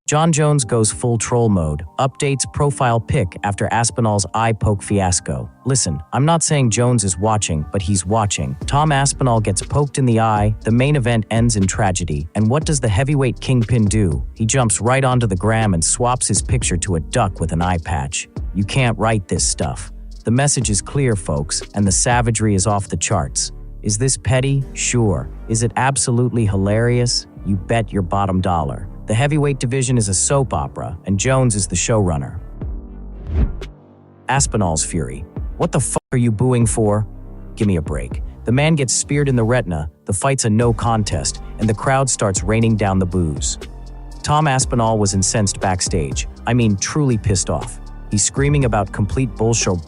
Jon Jones goes full troll mode, updates profile pic after Aspinall's eye poke fiasco. Listen, I'm not saying Jones is watching, but he's watching. Tom Aspinall gets poked in the eye, the main event ends in tragedy, and what does the heavyweight kingpin do? He jumps right onto the gram and swaps his picture to a duck with an eye patch. You can't write this stuff. The message is clear, folks, and the savagery is off the charts. Is this petty? Sure. Is it absolutely hilarious? You bet your bottom dollar. The heavyweight division is a soap opera, and Jones is the showrunner. Aspinall's fury. What the fuck are you booing for? Give me a break. The man gets speared in the retina, the fight's a no contest, and the crowd starts raining down the boos. Tom Aspinall was incensed backstage. I mean, truly pissed off. He's screaming about complete bullshit,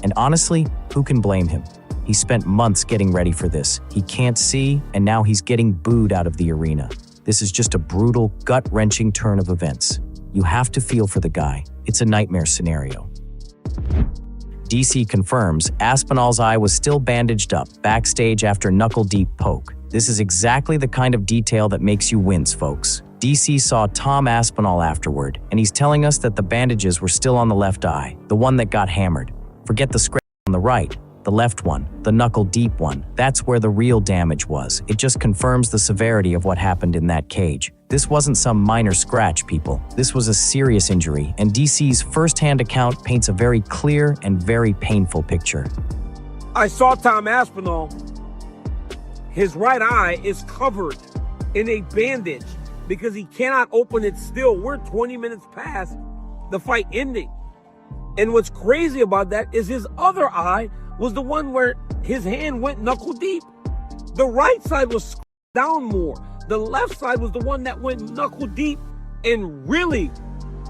and honestly, who can blame him? He spent months getting ready for this. He can't see, and now he's getting booed out of the arena. This is just a brutal, gut-wrenching turn of events. You have to feel for the guy. It's a nightmare scenario. DC confirms Aspinall's eye was still bandaged up backstage after knuckle-deep poke. This is exactly the kind of detail that makes you wince, folks. DC saw Tom Aspinall afterward, and he's telling us that the bandages were still on the left eye, the one that got hammered. Forget the scratch on the right. The left one, the knuckle-deep one, that's where the real damage was. It just confirms the severity of what happened in that cage. This wasn't some minor scratch, people. This was a serious injury, and DC's first-hand account paints a very clear and very painful picture. I saw Tom Aspinall. His right eye is covered in a bandage because he cannot open it still. We're 20 minutes past the fight ending. And what's crazy about that is his other eye was the one where his hand went knuckle deep. The right side was down more. The left side was the one that went knuckle deep and really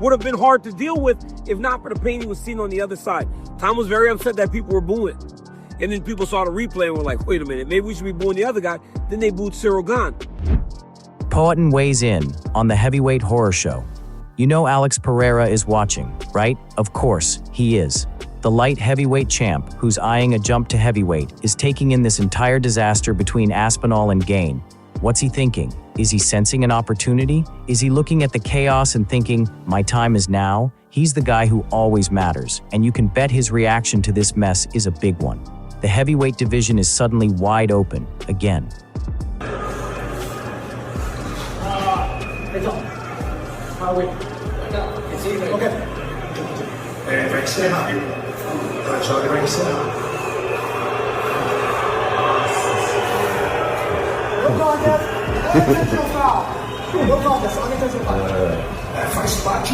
would have been hard to deal with if not for the pain he was seeing on the other side. Tom was very upset that people were booing. And then people saw the replay and were like, wait a minute, maybe we should be booing the other guy. Then they booed Ciryl Gane. Poetin weighs in on the heavyweight horror show. You know Alex Pereira is watching, right? Of course, he is. The light heavyweight champ, who's eyeing a jump to heavyweight, is taking in this entire disaster between Aspinall and Gane. What's he thinking? Is he sensing an opportunity? Is he looking at the chaos and thinking, my time is now? He's the guy who always matters, and you can bet his reaction to this mess is a big one. The heavyweight division is suddenly wide open, again.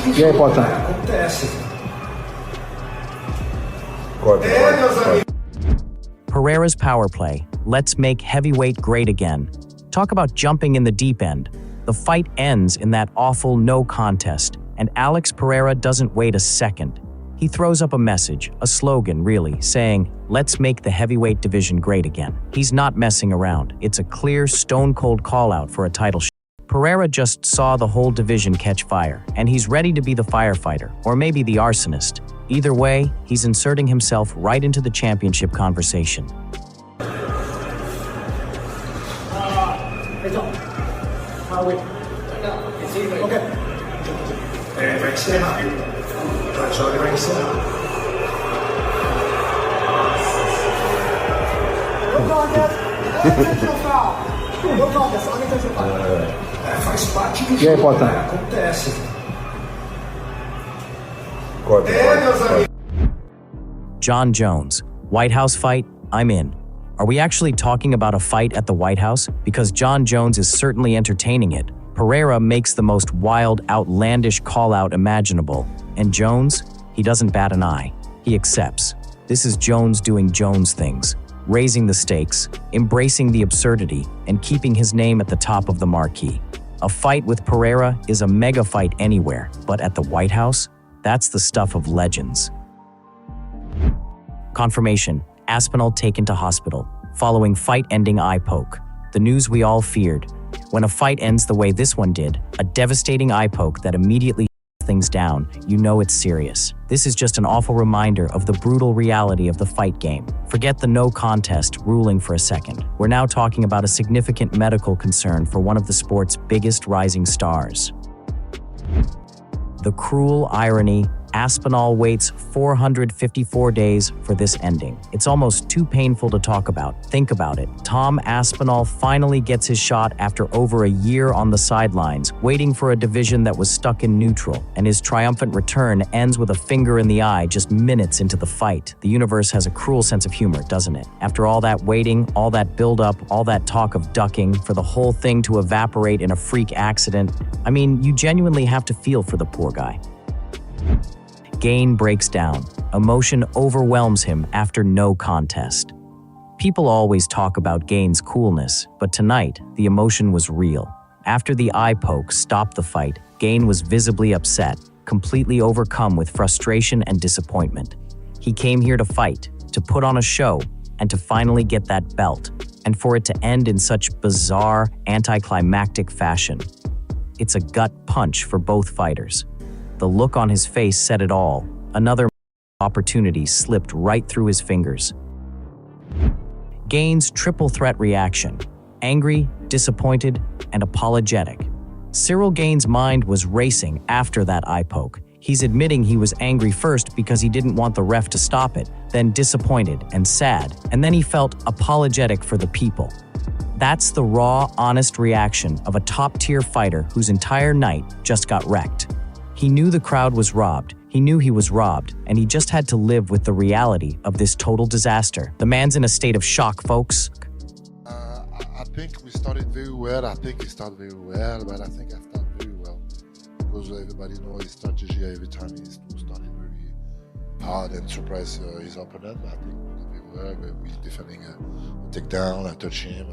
E aí, Potão? Pereira's power play. Let's make heavyweight great again. Talk about jumping in the deep end. The fight ends in that awful no contest, and Alex Pereira doesn't wait a second. He throws up a message, a slogan really, saying, let's make the heavyweight division great again. He's not messing around. It's a clear, stone-cold call-out for a title shot. Pereira just saw the whole division catch fire, and he's ready to be the firefighter, or maybe the arsonist. Either way, he's inserting himself right into the championship conversation. E aí, Potão? Jon Jones. White House fight? I'm in. Are we actually talking about a fight at the White House? Because Jon Jones is certainly entertaining it. Pereira makes the most wild, outlandish call-out imaginable. And Jones? He doesn't bat an eye. He accepts. This is Jones doing Jones things. Raising the stakes, embracing the absurdity, and keeping his name at the top of the marquee. A fight with Pereira is a mega fight anywhere, but at the White House? That's the stuff of legends. Confirmation. Aspinall taken to hospital, following fight-ending eye poke. The news we all feared. When a fight ends the way this one did, a devastating eye poke that immediately things down, you know it's serious. This is just an awful reminder of the brutal reality of the fight game. Forget the no contest ruling for a second. We're now talking about a significant medical concern for one of the sport's biggest rising stars. The cruel irony, Aspinall waits 454 days for this ending. It's almost too painful to talk about. Think about it. Tom Aspinall finally gets his shot after over a year on the sidelines, waiting for a division that was stuck in neutral, and his triumphant return ends with a finger in the eye just minutes into the fight. The universe has a cruel sense of humor, doesn't it? After all that waiting, all that buildup, all that talk of ducking, for the whole thing to evaporate in a freak accident, I mean, you genuinely have to feel for the poor guy. Gane breaks down. Emotion overwhelms him after no contest. People always talk about Gane's coolness, but tonight, the emotion was real. After the eye poke stopped the fight, Gane was visibly upset, completely overcome with frustration and disappointment. He came here to fight, to put on a show, and to finally get that belt, and for it to end in such bizarre, anticlimactic fashion. It's a gut punch for both fighters. The look on his face said it all. Another opportunity slipped right through his fingers. Gane's triple threat reaction: angry, disappointed, and apologetic. Ciryl Gane's mind was racing after that eye poke. He's admitting he was angry first because he didn't want the ref to stop it, then disappointed and sad, and then he felt apologetic for the people. That's the raw, honest reaction of a top-tier fighter whose entire night just got wrecked. He knew the crowd was robbed, he knew he was robbed, and he just had to live with the reality of this total disaster. The man's in a state of shock, folks. I think we started very well. I think he started very well, but I think I started very well. Because everybody knows his strategy every time he started very hard and surprise his opponent. I think we did very well. We defending a takedown, I touched him.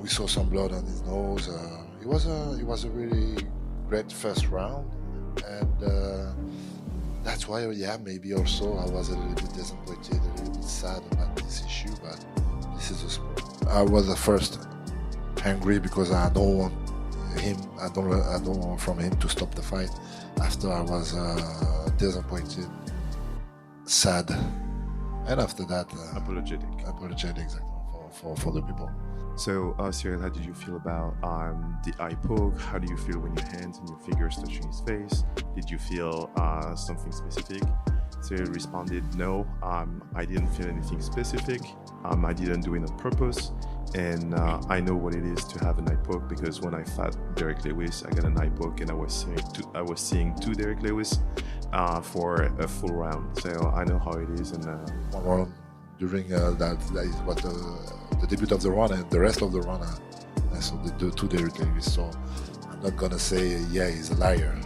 We saw some blood on his nose. It was a really great first round, and that's why, yeah, maybe also I was a little bit disappointed, a little bit sad about this issue, but this is a sport. I was at first angry because I don't want him, I don't want from him to stop the fight. After I was disappointed, sad, and after that apologetic exactly for the people. So, Ciryl, how did you feel about the eye poke? How do you feel when your hands and your fingers touching his face? Did you feel something specific? Ciryl responded, no, I didn't feel anything specific. I didn't do it on purpose. And I know what it is to have an eye poke because when I fought Derek Lewis, I got an eye poke and I was seeing two Derek Lewis for a full round. So I know how it is. And one round during that is what the debut of the run and the rest of the run, I saw the two Derek Lewis. So I'm not gonna say yeah, he's a liar.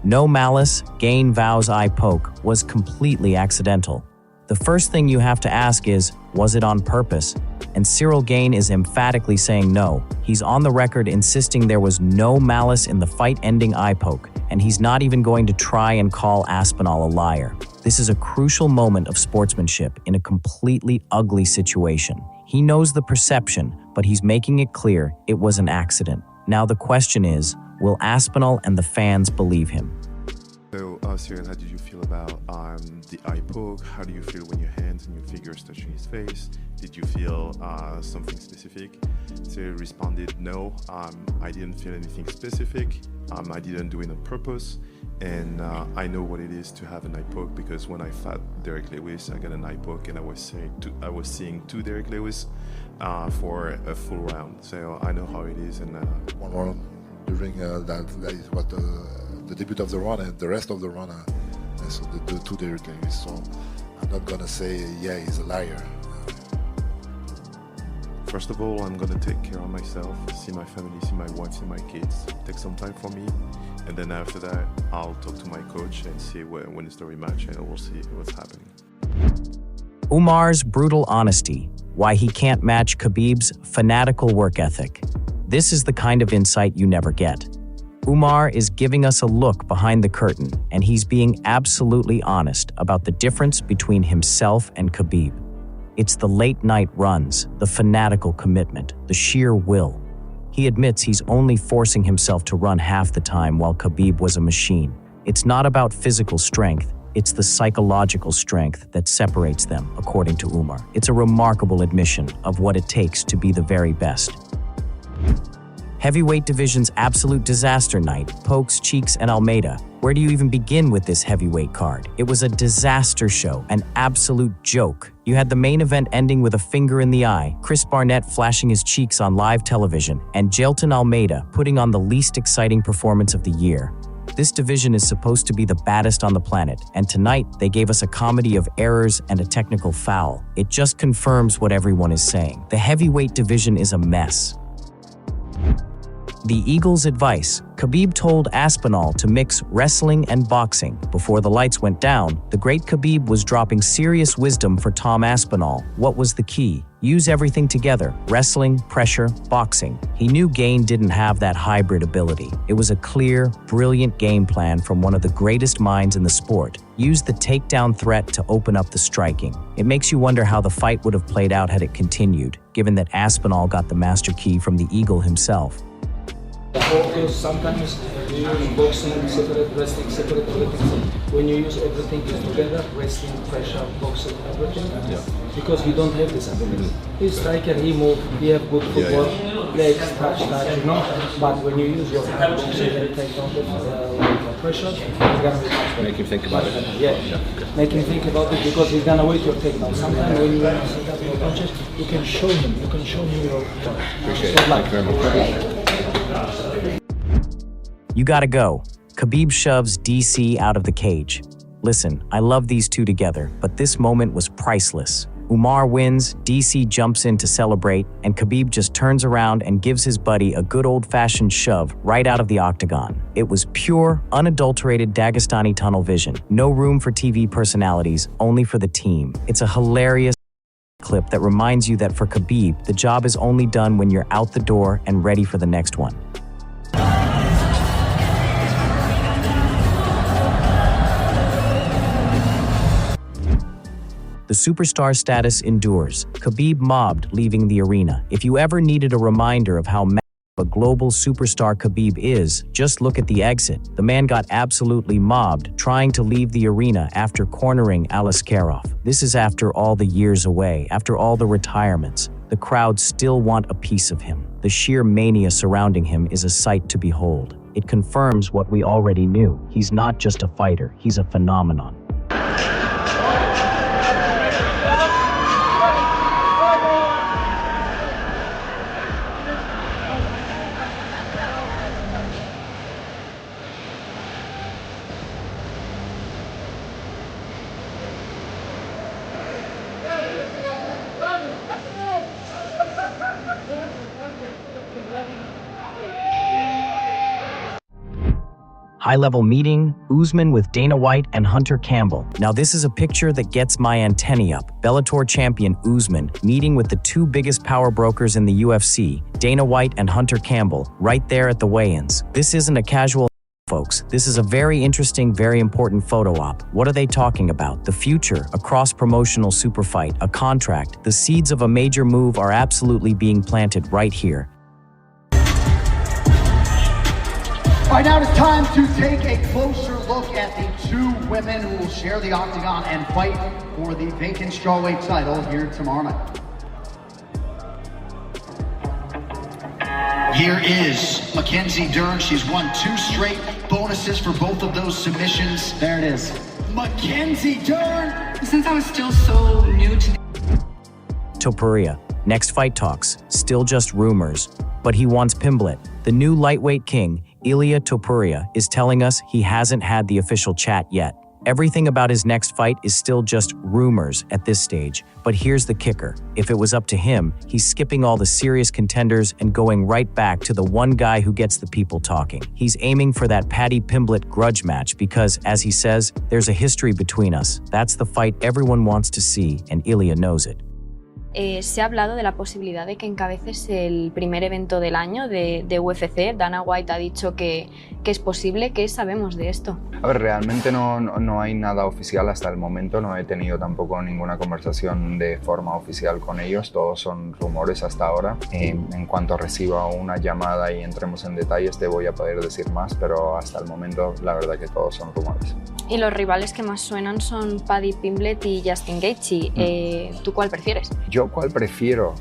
No malice, Gane vows eye poke was completely accidental. The first thing you have to ask is, was it on purpose? And Ciryl Gane is emphatically saying no. He's on the record insisting there was no malice in the fight-ending eye poke, and he's not even going to try and call Aspinall a liar. This is a crucial moment of sportsmanship in a completely ugly situation. He knows the perception, but he's making it clear it was an accident. Now the question is, will Aspinall and the fans believe him? So, Ciryl, how did you feel about the eye poke? How do you feel when your hands and your fingers touching his face? Did you feel something specific? Ciryl responded, no, I didn't feel anything specific. I didn't do it on purpose. And I know what it is to have an eye poke because when I fought Derek Lewis, I got an eye poke and I was seeing two Derek Lewis for a full round. So I know how it is. And one round during that is what the debut of the run and the rest of the run, I saw the two Derek Lewis. So I'm not gonna say yeah, he's a liar. First of all, I'm gonna take care of myself, see my family, see my wife, see my kids, take some time for me, and then after that, I'll talk to my coach and see when it's the rematch, and we'll see what's happening. Umar's brutal honesty, why he can't match Khabib's fanatical work ethic. This is the kind of insight you never get. Umar is giving us a look behind the curtain, and he's being absolutely honest about the difference between himself and Khabib. It's the late-night runs, the fanatical commitment, the sheer will. He admits he's only forcing himself to run half the time while Khabib was a machine. It's not about physical strength, it's the psychological strength that separates them, according to Umar. It's a remarkable admission of what it takes to be the very best. Heavyweight division's absolute disaster night, Pokes, Cheeks, and Almeida. Where do you even begin with this heavyweight card? It was a disaster show, an absolute joke. You had the main event ending with a finger in the eye, Chris Barnett flashing his cheeks on live television, and Jailton Almeida putting on the least exciting performance of the year. This division is supposed to be the baddest on the planet, and tonight they gave us a comedy of errors and a technical foul. It just confirms what everyone is saying. The heavyweight division is a mess. The Eagle's advice. Khabib told Aspinall to mix wrestling and boxing. Before the lights went down, the great Khabib was dropping serious wisdom for Tom Aspinall. What was the key? Use everything together: wrestling, pressure, boxing. He knew Gane didn't have that hybrid ability. It was a clear, brilliant game plan from one of the greatest minds in the sport. Use the takedown threat to open up the striking. It makes you wonder how the fight would have played out had it continued, given that Aspinall got the master key from the Eagle himself. Focus, sometimes you use boxing separate, wrestling separate, everything. When you use everything together, wrestling, pressure, boxing, everything, because we don't have this ability. He's striker, he move, he have good football, legs, touch, you know. But when you use your hand boxing and take down the pressure, it's gonna be much better. Make him think about it. Yeah, make him think about it because he's gonna wait your takedown. Sometimes when you set up your punches, you can show him your Appreciate it. Thank you very much. You gotta go. Khabib shoves DC out of the cage. Listen, I love these two together, but this moment was priceless. Umar wins, DC jumps in to celebrate, and Khabib just turns around and gives his buddy a good old-fashioned shove right out of the octagon. It was pure, unadulterated Dagestani tunnel vision. No room for TV personalities, only for the team. It's a hilarious clip that reminds you that for Khabib, the job is only done when you're out the door and ready for the next one. The superstar status endures. Khabib mobbed, leaving the arena. If you ever needed a reminder of how massive a global superstar Khabib is, just look at the exit. The man got absolutely mobbed, trying to leave the arena after cornering Aliskerov. This is after all the years away, after all the retirements. The crowd still want a piece of him. The sheer mania surrounding him is a sight to behold. It confirms what we already knew. He's not just a fighter, he's a phenomenon. High-level meeting, Usman with Dana White and Hunter Campbell. Now this is a picture that gets my antennae up. Bellator champion Usman meeting with the two biggest power brokers in the UFC, Dana White and Hunter Campbell, right there at the weigh-ins. This isn't a casual folks. This is a very interesting, very important photo op. What are they talking about? The future, a cross-promotional super fight, a contract. The seeds of a major move are absolutely being planted right here. All right, now it's time to take a closer look at the two women who will share the octagon and fight for the vacant strawweight title here tomorrow night. Here is Mackenzie Dern. She's won 2 straight bonuses for both of those submissions. There it is. Mackenzie Dern! Since I was still so new to Topuria. Next fight talks. Still just rumors. But he wants Pimblett. The new lightweight king, Ilia Topuria, is telling us he hasn't had the official chat yet. Everything about his next fight is still just rumors at this stage. But here's the kicker. If it was up to him, he's skipping all the serious contenders and going right back to the one guy who gets the people talking. He's aiming for that Paddy Pimblett grudge match because, as he says, there's a history between us. That's the fight everyone wants to see, and Ilia knows it. Se ha hablado de la posibilidad de que encabeces el primer evento del año de UFC. Dana White ha dicho que es posible. ¿Qué sabemos de esto? A ver, realmente no hay nada oficial hasta el momento. No he tenido tampoco ninguna conversación de forma oficial con ellos. Todos son rumores hasta ahora. En cuanto reciba una llamada y entremos en detalles, te voy a poder decir más, pero hasta el momento la verdad que todos son rumores. Y los rivales que más suenan son Paddy Pimblett y Justin Gaethje. ¿Tú cuál prefieres? Yo ¿Yo cuál prefiero?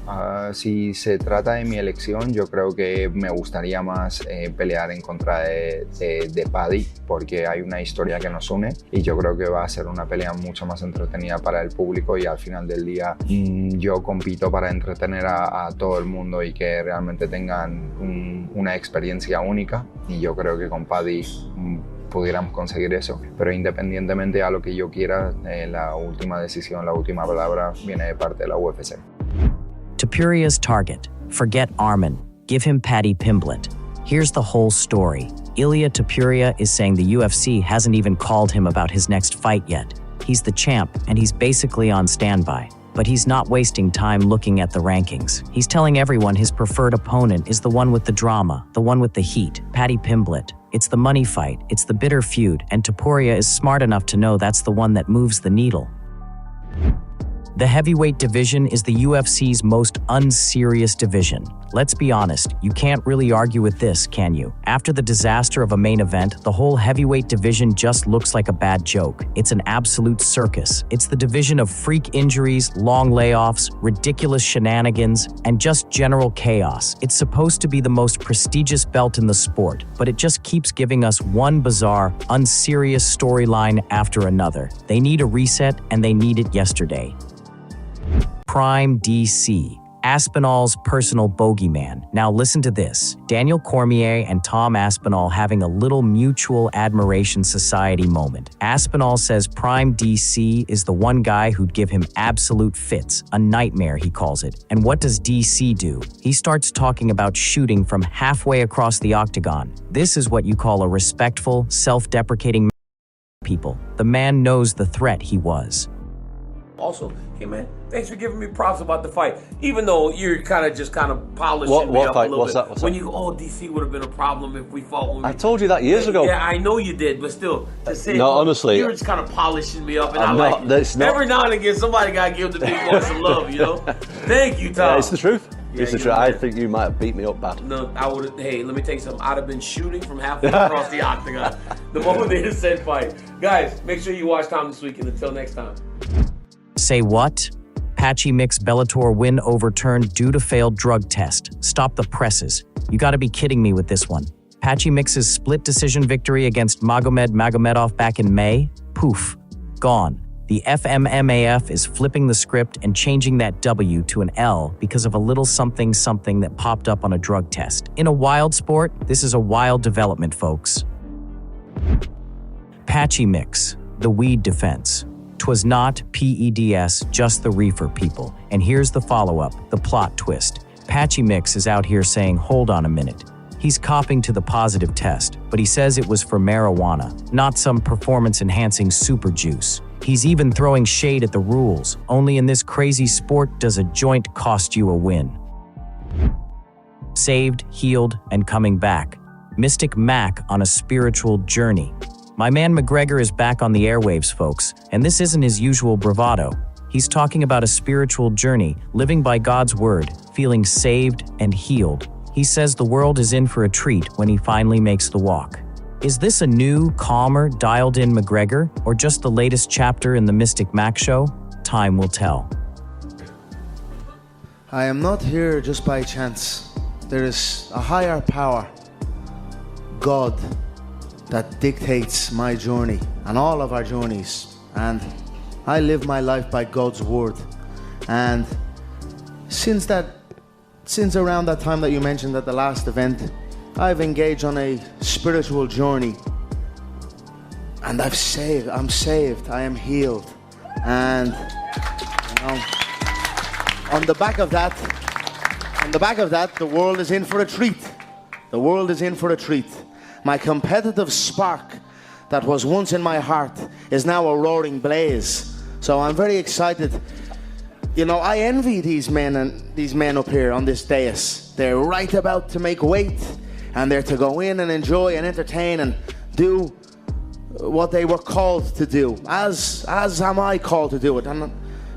Si se trata de mi elección, yo creo que me gustaría más pelear en contra de Paddy, porque hay una historia que nos une y yo creo que va a ser una pelea mucho más entretenida para el público, y al final del día yo compito para entretener a todo el mundo y que realmente tengan una experiencia única, y yo creo que con Paddy pudiéramos conseguir eso. Pero independientemente a lo que yo quiera, la última decisión, la última palabra viene de parte de la UFC. Topuria's target. Forget Arman. Give him Paddy Pimblett. Here's the whole story. Ilia Topuria is saying the UFC hasn't even called him about his next fight yet. He's the champ, and he's basically on standby. But he's not wasting time looking at the rankings. He's telling everyone his preferred opponent is the one with the drama, the one with the heat, Paddy Pimblett. It's the money fight, it's the bitter feud, and Topuria is smart enough to know that's the one that moves the needle. The heavyweight division is the UFC's most unserious division. Let's be honest, you can't really argue with this, can you? After the disaster of a main event, the whole heavyweight division just looks like a bad joke. It's an absolute circus. It's the division of freak injuries, long layoffs, ridiculous shenanigans, and just general chaos. It's supposed to be the most prestigious belt in the sport, but it just keeps giving us one bizarre, unserious storyline after another. They need a reset, and they need it yesterday. Prime DC, Aspinall's personal bogeyman. Now listen to this. Daniel Cormier and Tom Aspinall having a little mutual admiration society moment. Aspinall says Prime DC is the one guy who'd give him absolute fits, a nightmare he calls it. And what does DC do? He starts talking about shooting from halfway across the octagon. This is what you call a respectful, self-deprecating people. The man knows the threat he was. Also, hey man, thanks for giving me props about the fight. Even though you're kind of polishing me up fight? a little What's bit. What's when that? you go, oh, DC would have been a problem if we fought. I told you that years ago. Yeah, I know you did, but still, to say, No, honestly, you're just kind of polishing me up, and I'm I not- like that's it. not- Every now and again, somebody gotta give the big boy some love, you know. Thank you, Tom. Yeah, it's the truth. Yeah, It's the you truth. know I that. think you might have beat me up bad. No, I would have. Hey, let me tell you something. I'd have been shooting from halfway across the octagon the moment they just said fight. Guys, make sure you watch Tom this weekend. Until next time. Say what? Patchy Mix Bellator win overturned due to failed drug test. Stop the presses. You gotta be kidding me with this one. Patchy Mix's split decision victory against Magomedov back in May? Poof. Gone. The FMMAF is flipping the script and changing that W to an L because of a little something that popped up on a drug test. In a wild sport, this is a wild development, folks. Patchy Mix, the weed defense. 'Twas not PEDS, just the reefer people. And here's the follow-up, the plot twist. Patchy Mix is out here saying, hold on a minute. He's copping to the positive test, but he says it was for marijuana, not some performance-enhancing super juice. He's even throwing shade at the rules. Only in this crazy sport does a joint cost you a win. Saved, healed, and coming back. Mystic Mac on a spiritual journey. My man McGregor is back on the airwaves, folks, and this isn't his usual bravado. He's talking about a spiritual journey, living by God's word, feeling saved and healed. He says the world is in for a treat when he finally makes the walk. Is this a new, calmer, dialed-in McGregor, or just the latest chapter in the Mystic Mac show? Time will tell. I am not here just by chance. There is a higher power, God, that dictates my journey and all of our journeys. And I live my life by God's word. And since around that time that you mentioned at the last event, I've engaged on a spiritual journey. And I'm saved, I am healed. And you know, on the back of that, the world is in for a treat. The world is in for a treat. My competitive spark that was once in my heart is now a roaring blaze. So I'm very excited. You know, I envy these men up here on this dais. They're right about to make weight, and they're to go in and enjoy and entertain and do what they were called to do, as am I called to do it. And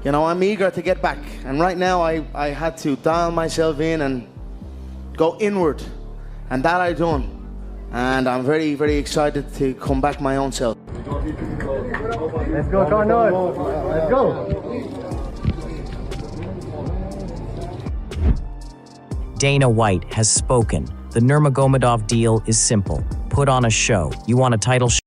you know, I'm eager to get back. And right now I had to dial myself in and go inward, and that I done. And I'm very, very excited to come back my own self. Let's go, Jon Jones. Let's go. Dana White has spoken. The Nurmagomedov deal is simple. Put on a show. You want a title shot?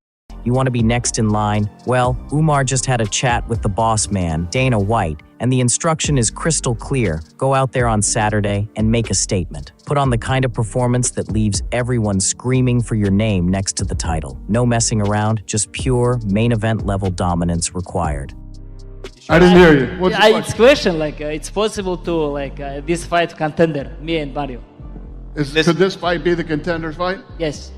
You want to be next in line? Well, Umar just had a chat with the boss man, Dana White, and the instruction is crystal clear. Go out there on Saturday and make a statement. Put on the kind of performance that leaves everyone screaming for your name next to the title. No messing around, just pure main event level dominance required. I didn't hear you. What's your it's question like it's possible to this fight contender, me and Mario. Could this fight be the contender's fight? Yes.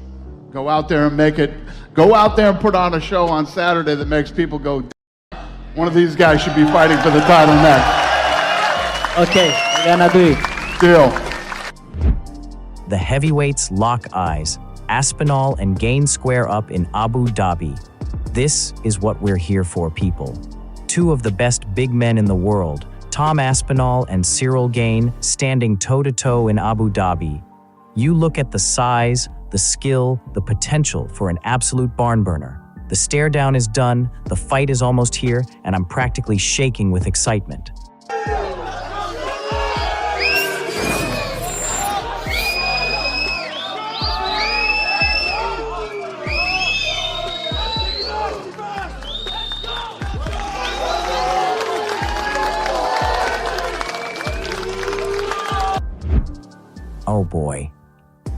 Go out there and make it. Go out there and put on a show on Saturday that makes people go. One of these guys should be fighting for the title next. Okay, we're gonna do it. Deal. The heavyweights lock eyes. Aspinall and Gane square up in Abu Dhabi. This is what we're here for, people. Two of the best big men in the world, Tom Aspinall and Ciryl Gane, standing toe-to-toe in Abu Dhabi. You look at the size, the skill, the potential for an absolute barn burner. The stare down is done, the fight is almost here, and I'm practically shaking with excitement. Oh boy.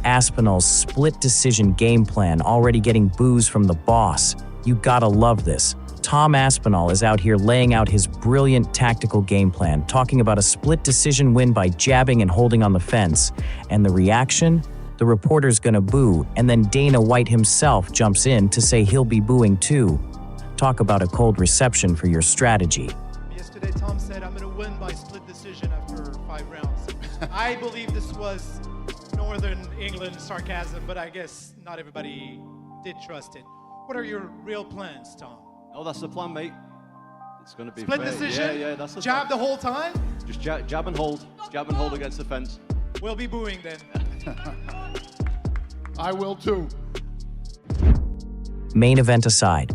Aspinall's split decision game plan already getting boos from the boss. You gotta love this. Tom Aspinall is out here laying out his brilliant tactical game plan, talking about a split decision win by jabbing and holding on the fence. And the reaction? The reporter's gonna boo, and then Dana White himself jumps in to say he'll be booing too. Talk about a cold reception for your strategy. Yesterday, Tom said, I'm gonna win by split decision after 5 rounds. I believe this was Northern England sarcasm, but I guess not everybody did trust it. What are your real plans, Tom? Oh, that's the plan, mate. It's going to be split fair. decision? Yeah, that's the jab plan. the whole time? Just jab and hold. Jab and hold against the fence. We'll be booing then. I will too. Main event aside,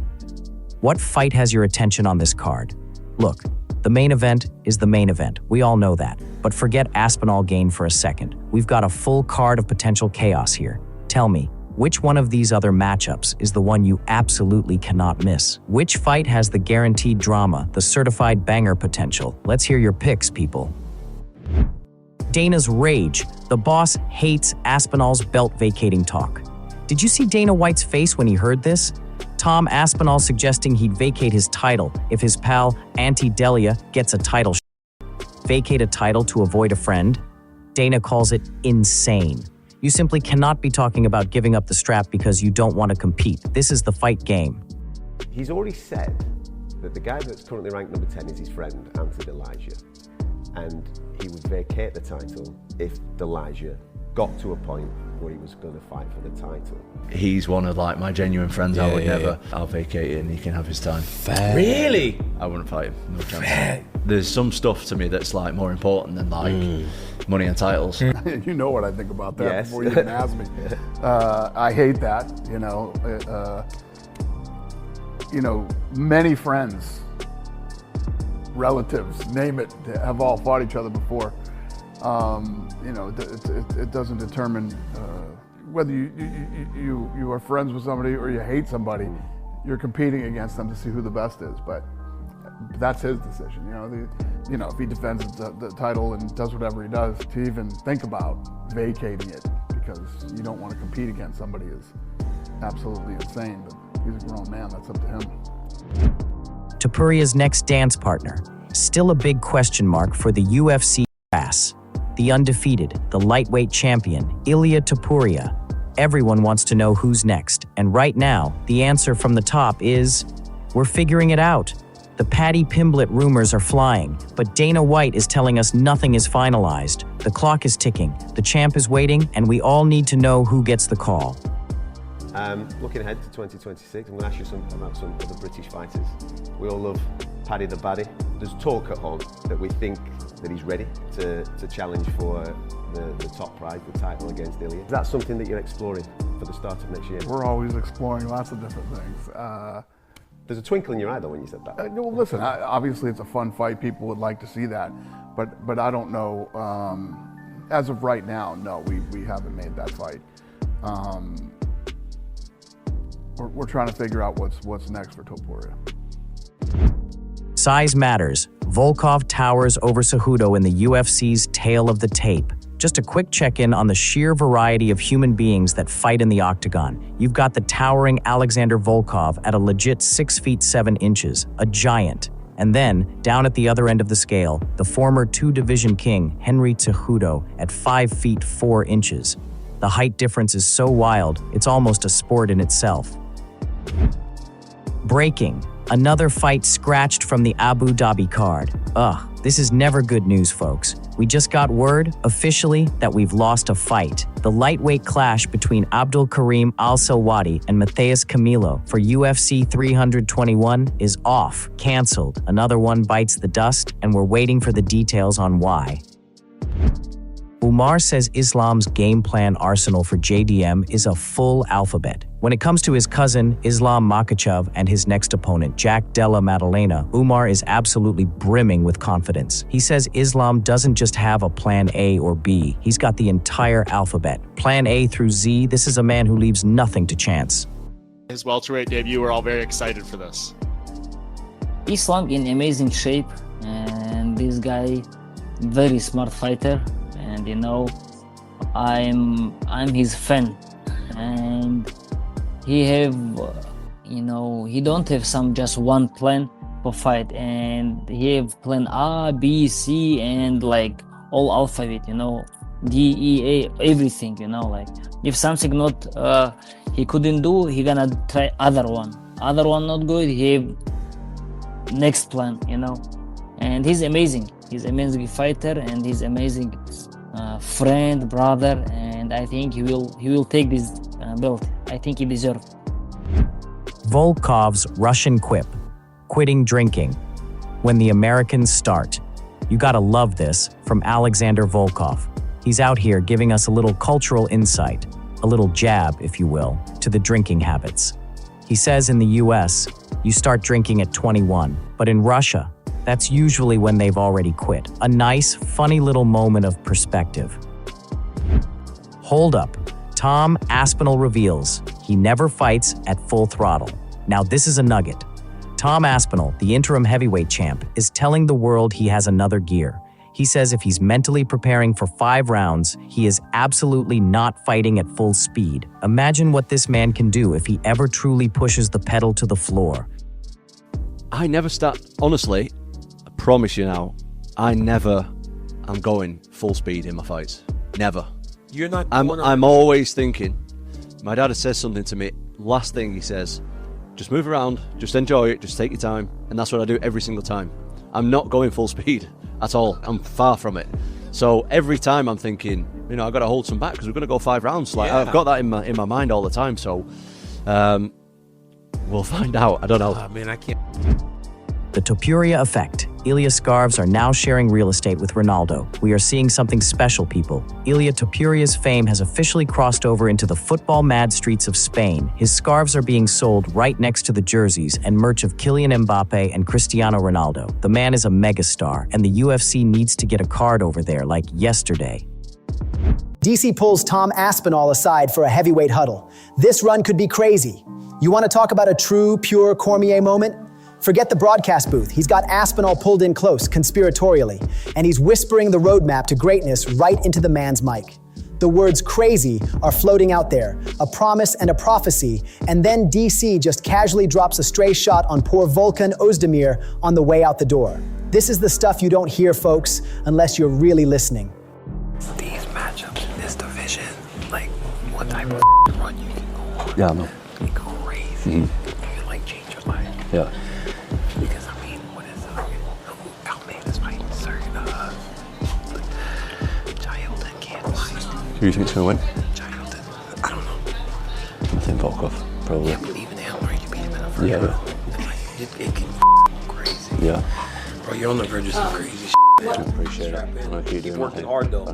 what fight has your attention on this card? Look, the main event is the main event. We all know that. But forget Aspinall Gane for a second. We've got a full card of potential chaos here. Tell me, which one of these other matchups is the one you absolutely cannot miss? Which fight has the guaranteed drama, the certified banger potential? Let's hear your picks, people. Dana's rage. The boss hates Aspinall's belt vacating talk. Did you see Dana White's face when he heard this? Tom Aspinall suggesting he'd vacate his title if his pal Ilia gets a title shot. Vacate a title to avoid a friend? Dana calls it insane. You simply cannot be talking about giving up the strap because you don't want to compete. This is the fight game. He's already said that the guy that's currently ranked number 10 is his friend, Elijah. And he would vacate the title if Elijah got to a point where he was going to fight for the title. He's one of like my genuine friends. I would never. I'll vacate it and he can have his time. Fair. Really? I wouldn't fight him. No chance. There's some stuff to me that's like more important than like money and titles. You know what I think about that before you even ask me. I hate that. Many friends, relatives, name it, have all fought each other before. It doesn't determine whether you are friends with somebody or you hate somebody. You're competing against them to see who the best is, but that's his decision. If he defends the title and does whatever he does, to even think about vacating it because you don't want to compete against somebody is absolutely insane. But he's a grown man. That's up to him. Topuria's next dance partner, still a big question mark for the UFC ass. The undefeated, the lightweight champion, Ilia Topuria. Everyone wants to know who's next, and right now, the answer from the top is, we're figuring it out. The Paddy Pimblett rumors are flying, but Dana White is telling us nothing is finalized. The clock is ticking, the champ is waiting, and we all need to know who gets the call. Looking ahead to 2026, I'm going to ask you about some other British fighters. We all love Paddy the Baddy. There's talk at home that we think that he's ready to challenge for the top prize, the title against Ilia. Is that something that you're exploring for the start of next year? We're always exploring lots of different things. There's a twinkle in your eye though when you said that. Well, listen, obviously it's a fun fight. People would like to see that, but I don't know as of right now, no, we haven't made that fight. We're trying to figure out what's next for Topuria. Size matters. Volkov towers over Cejudo in the UFC's Tale of the Tape. Just a quick check-in on the sheer variety of human beings that fight in the octagon. You've got the towering Alexander Volkov at a legit 6 feet 7 inches, a giant. And then, down at the other end of the scale, the former two-division king, Henry Cejudo, at 5 feet 4 inches. The height difference is so wild, it's almost a sport in itself. Breaking. Another fight scratched from the Abu Dhabi card. This is never good news, folks. We just got word, officially, that we've lost a fight. The lightweight clash between Abdul Karim Al-Selwadi and Matheus Camilo for UFC 321 is off, cancelled. Another one bites the dust, and we're waiting for the details on why. Umar says Islam's game plan arsenal for JDM is a full alphabet. When it comes to his cousin, Islam Makhachev, and his next opponent, Jack Della Maddalena, Umar is absolutely brimming with confidence. He says Islam doesn't just have a plan A or B, he's got the entire alphabet. Plan A through Z, this is a man who leaves nothing to chance. His welterweight debut, we're all very excited for this. Islam in amazing shape, and this guy, very smart fighter. And you know, I'm his fan, and he have, he don't have just one plan for fight, and he have plan A, B, C, and like all alphabet, D, E, A, everything, like if something not he couldn't do, he gonna try other one not good, he have next plan, and he's amazing fighter, and he's amazing friend, brother, and I think he will take this belt. I think he deserves. Volkov's Russian quip, quitting drinking. When the Americans start. You gotta love this from Alexander Volkov. He's out here giving us a little cultural insight, a little jab, if you will, to the drinking habits. He says in the US, you start drinking at 21, but in Russia, that's usually when they've already quit. A nice, funny little moment of perspective. Hold up. Tom Aspinall reveals he never fights at full throttle. Now this is a nugget. Tom Aspinall, the interim heavyweight champ, is telling the world he has another gear. He says if he's mentally preparing for 5 rounds, he is absolutely not fighting at full speed. Imagine what this man can do if he ever truly pushes the pedal to the floor. I never start, honestly, I promise you now, I'm going full speed in my fights. Never. You're not. I'm always thinking. My dad says something to me. Last thing he says, just move around, just enjoy it, just take your time, and that's what I do every single time. I'm not going full speed at all. I'm far from it. So every time I'm thinking, I've got to hold some back because we're going to go 5 rounds. I've got that in my mind all the time. So we'll find out. I don't know. I can't. The Topuria effect. Ilia scarves are now sharing real estate with Ronaldo. We are seeing something special, people. Ilia Topuria's fame has officially crossed over into the football-mad streets of Spain. His scarves are being sold right next to the jerseys and merch of Kylian Mbappe and Cristiano Ronaldo. The man is a megastar, and the UFC needs to get a card over there like yesterday. DC pulls Tom Aspinall aside for a heavyweight huddle. This run could be crazy. You want to talk about a true, pure Cormier moment? Forget the broadcast booth. He's got Aspinall pulled in close, conspiratorially, and he's whispering the roadmap to greatness right into the man's mic. The words crazy are floating out there, a promise and a prophecy, and then DC just casually drops a stray shot on poor Volkan Ozdemir on the way out the door. This is the stuff you don't hear, folks, unless you're really listening. These matchups in this division, like what type of run you can go on. Yeah, I know. You go crazy. You can change your life. Yeah. Because what is Outman is fighting certain Chilton can't fight. Who do you think's going to win? Chilton, I don't know. I think Volkov, probably. Yeah, but even him, or you beat him in the first round. It can crazy. Yeah. Bro, you're on the verge of some crazy I appreciate it. Keep working hard though.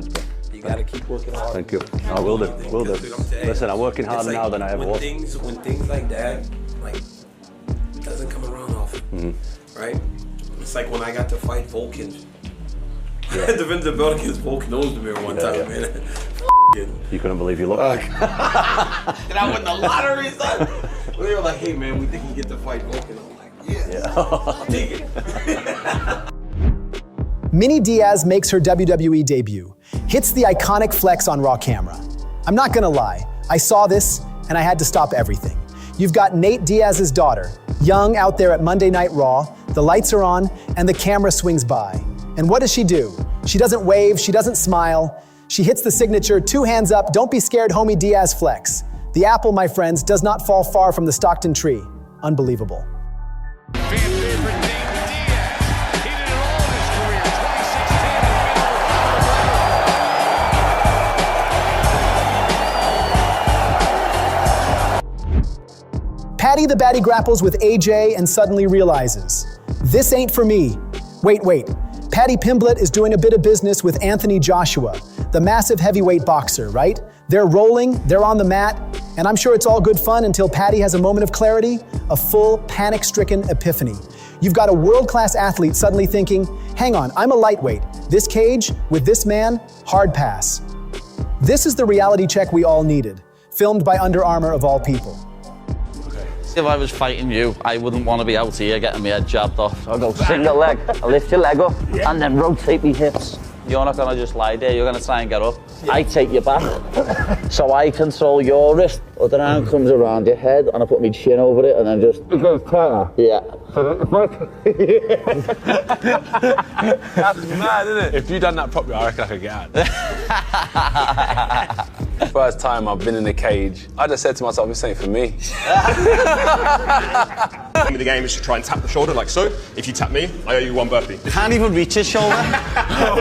You gotta keep working hard. Thank you. I will do. Listen, I'm working harder now than I ever was. When things like that, doesn't come around often, right? It's like when I got to fight Volkan. I had to defend the belt against Volk nose in the mirror one time, man. You couldn't believe you looked. And I won the lottery, son. Well, they were like, hey, man, we think you get to fight Volk. And I'm like, yeah. I'll take it. Mini Diaz makes her WWE debut, hits the iconic flex on Raw camera. I'm not gonna lie, I saw this and I had to stop everything. You've got Nate Diaz's daughter, young out there at Monday Night Raw, the lights are on and the camera swings by. And what does she do? She doesn't wave, she doesn't smile. She hits the signature, 2 hands up, don't be scared, homie Diaz flex. The apple, my friends, does not fall far from the Stockton tree. Unbelievable. Paddy the Baddy grapples with AJ and suddenly realizes, this ain't for me. Wait. Paddy Pimblett is doing a bit of business with Anthony Joshua, the massive heavyweight boxer, right? They're rolling, they're on the mat, and I'm sure it's all good fun until Paddy has a moment of clarity, a full panic-stricken epiphany. You've got a world-class athlete suddenly thinking, hang on, I'm a lightweight. This cage, with this man, hard pass. This is the reality check we all needed, filmed by Under Armour of all people. If I was fighting you, I wouldn't want to be out here getting my head jabbed off. I'll go single leg, I'll lift your leg up and then rotate my hips. You're not going to just lie there, you're going to try and get up. I take you back, so I control your wrist. Other arm comes around your head and I put my chin over it and then just... It goes tighter? Yeah. That's mad, isn't it? If you'd done that properly, I reckon I could get out. First time I've been in a cage, I just said to myself, this ain't for me. The aim of the game is to try and tap the shoulder like so. If you tap me, I owe you 1 burpee. Can't even reach his shoulder.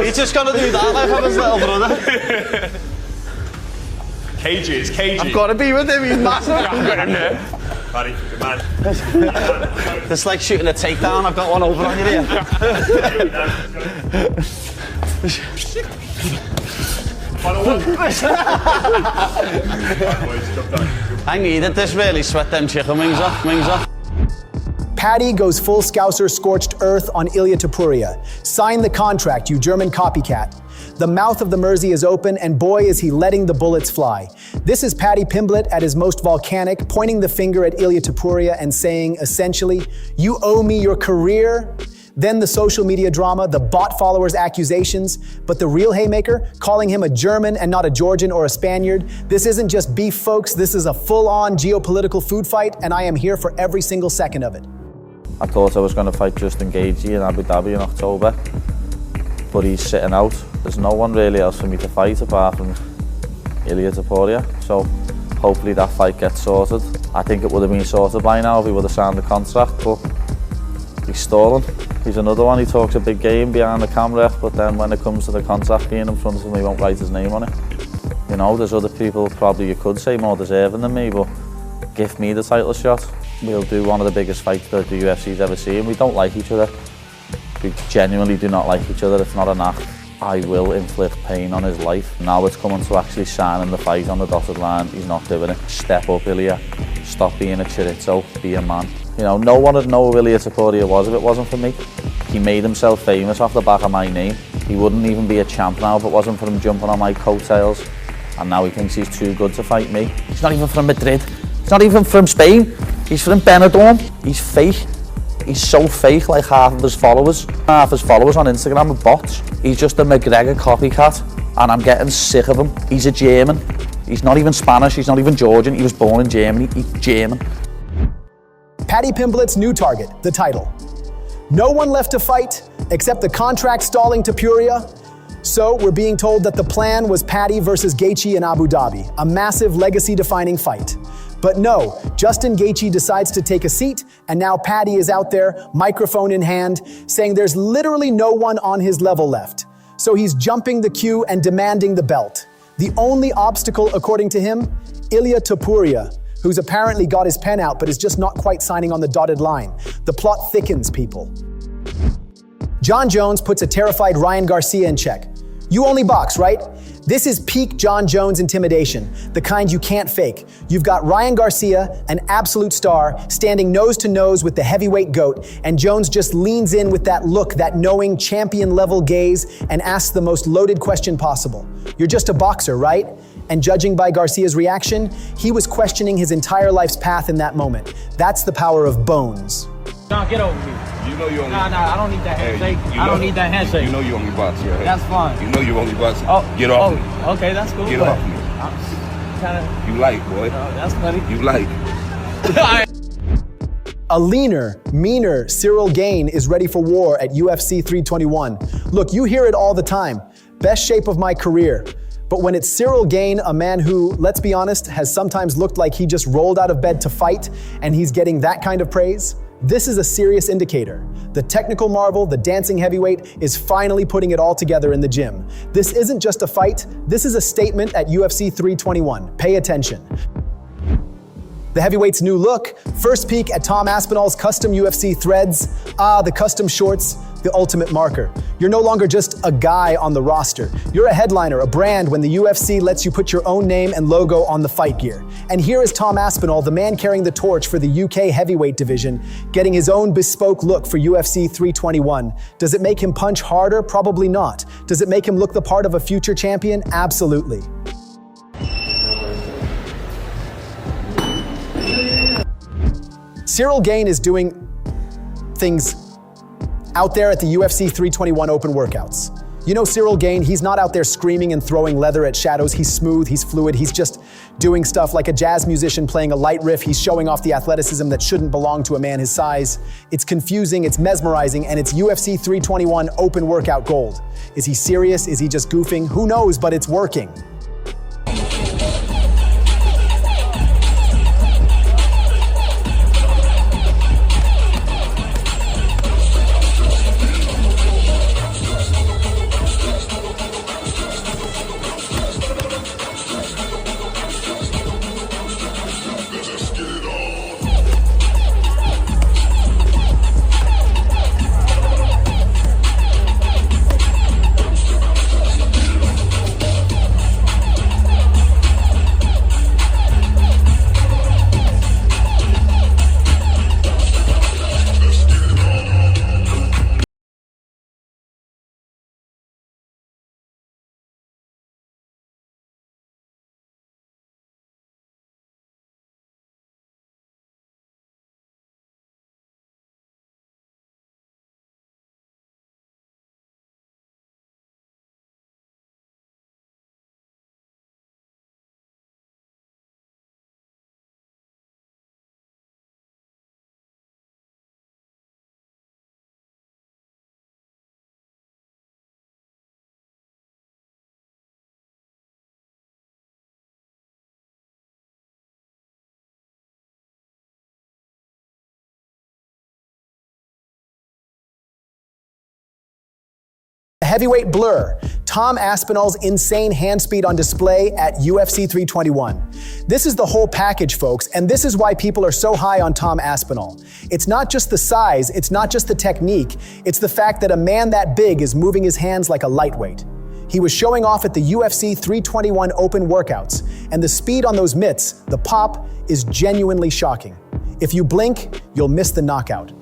He's just got to do that like his little brother. Cages. I've got to be with him, he's massive. I'm good in there. Buddy, good man. It's like shooting a takedown, I've got one over on you here. I needed this really, sweat them chicken wings off. Paddy goes full Scouser scorched earth on Ilia Topuria. Sign the contract, you German copycat. The mouth of the Mersey is open, and boy is he letting the bullets fly. This is Paddy Pimblett at his most volcanic, pointing the finger at Ilia Topuria and saying, essentially, you owe me your career. Then the social media drama, the bot followers' accusations, but the real haymaker, calling him a German and not a Georgian or a Spaniard. This isn't just beef, folks. This is a full-on geopolitical food fight, and I am here for every single second of it. I thought I was going to fight Justin Gaethje in Abu Dhabi in October, but he's sitting out. There's no one really else for me to fight apart from Ilia Topuria, so hopefully that fight gets sorted. I think it would have been sorted by now if he would have signed the contract, but he's stalling. He's another one, he talks a big game behind the camera, but then when it comes to the contract being in front of him, he won't write his name on it. You know, there's other people probably you could say more deserving than me, but give me the title shot. We'll do one of the biggest fights that the UFC's ever seen. We don't like each other. We genuinely do not like each other, it's not an act. I will inflict pain on his life. Now it's coming to actually signing the fight on the dotted line. He's not doing it. Step up, Ilia. Stop being a chorizo, be a man. You know, no one would know who Ilia Topuria was if it wasn't for me. He made himself famous off the back of my name. He wouldn't even be a champ now if it wasn't for him jumping on my coattails. And now he thinks he's too good to fight me. He's not even from Madrid. He's not even from Spain. He's from Benidorm. He's fake. He's so fake, like half of his followers. Half his followers on Instagram are bots. He's just a McGregor copycat, and I'm getting sick of him. He's a German. He's not even Spanish, he's not even Georgian. He was born in Germany, he's German. Paddy Pimblett's new target, the title. No one left to fight, except the contract stalling Topuria. So we're being told that the plan was Paddy versus Gaethje in Abu Dhabi, a massive legacy-defining fight. But no, Justin Gaethje decides to take a seat, and now Paddy is out there, microphone in hand, saying there's literally no one on his level left. So he's jumping the queue and demanding the belt. The only obstacle, according to him, Ilia Topuria, who's apparently got his pen out but is just not quite signing on the dotted line. The plot thickens, people. Jon Jones puts a terrified Ryan Garcia in check. You only box, right? This is peak Jon Jones intimidation, the kind you can't fake. You've got Ryan Garcia, an absolute star, standing nose to nose with the heavyweight GOAT, and Jones just leans in with that look, that knowing, champion-level gaze, and asks the most loaded question possible. You're just a boxer, right? And judging by Garcia's reaction, he was questioning his entire life's path in that moment. That's the power of bones. John, get over me. You know you only. Nah, I don't need that handshake. I don't need that handshake. You know you only boxing, right? That's fine. You know you only boxing. Oh, get off me. Okay, that's cool. Get off me. Kinda. You light, boy. That's funny. You light. A leaner, meaner Ciryl Gane is ready for war at UFC 321. Look, you hear it all the time. Best shape of my career. But when it's Ciryl Gane, a man who, let's be honest, has sometimes looked like he just rolled out of bed to fight, and he's getting that kind of praise, this is a serious indicator. The technical marvel, the dancing heavyweight, is finally putting it all together in the gym. This isn't just a fight, this is a statement at UFC 321. Pay attention. The heavyweight's new look, first peek at Tom Aspinall's custom UFC threads. The custom shorts, the ultimate marker. You're no longer just a guy on the roster. You're a headliner, a brand when the UFC lets you put your own name and logo on the fight gear. And here is Tom Aspinall, the man carrying the torch for the UK heavyweight division, getting his own bespoke look for UFC 321. Does it make him punch harder? Probably not. Does it make him look the part of a future champion? Absolutely. Ciryl Gane is doing things out there at the UFC 321 open workouts. You know Ciryl Gane, he's not out there screaming and throwing leather at shadows. He's smooth, he's fluid, he's just doing stuff like a jazz musician playing a light riff. He's showing off the athleticism that shouldn't belong to a man his size. It's confusing, it's mesmerizing, and it's UFC 321 open workout gold. Is he serious? Is he just goofing? Who knows, but it's working. Heavyweight blur, Tom Aspinall's insane hand speed on display at UFC 321. This is the whole package, folks, and this is why people are so high on Tom Aspinall. It's not just the size, it's not just the technique, it's the fact that a man that big is moving his hands like a lightweight. He was showing off at the UFC 321 open workouts, and the speed on those mitts, the pop, is genuinely shocking. If you blink, you'll miss the knockout.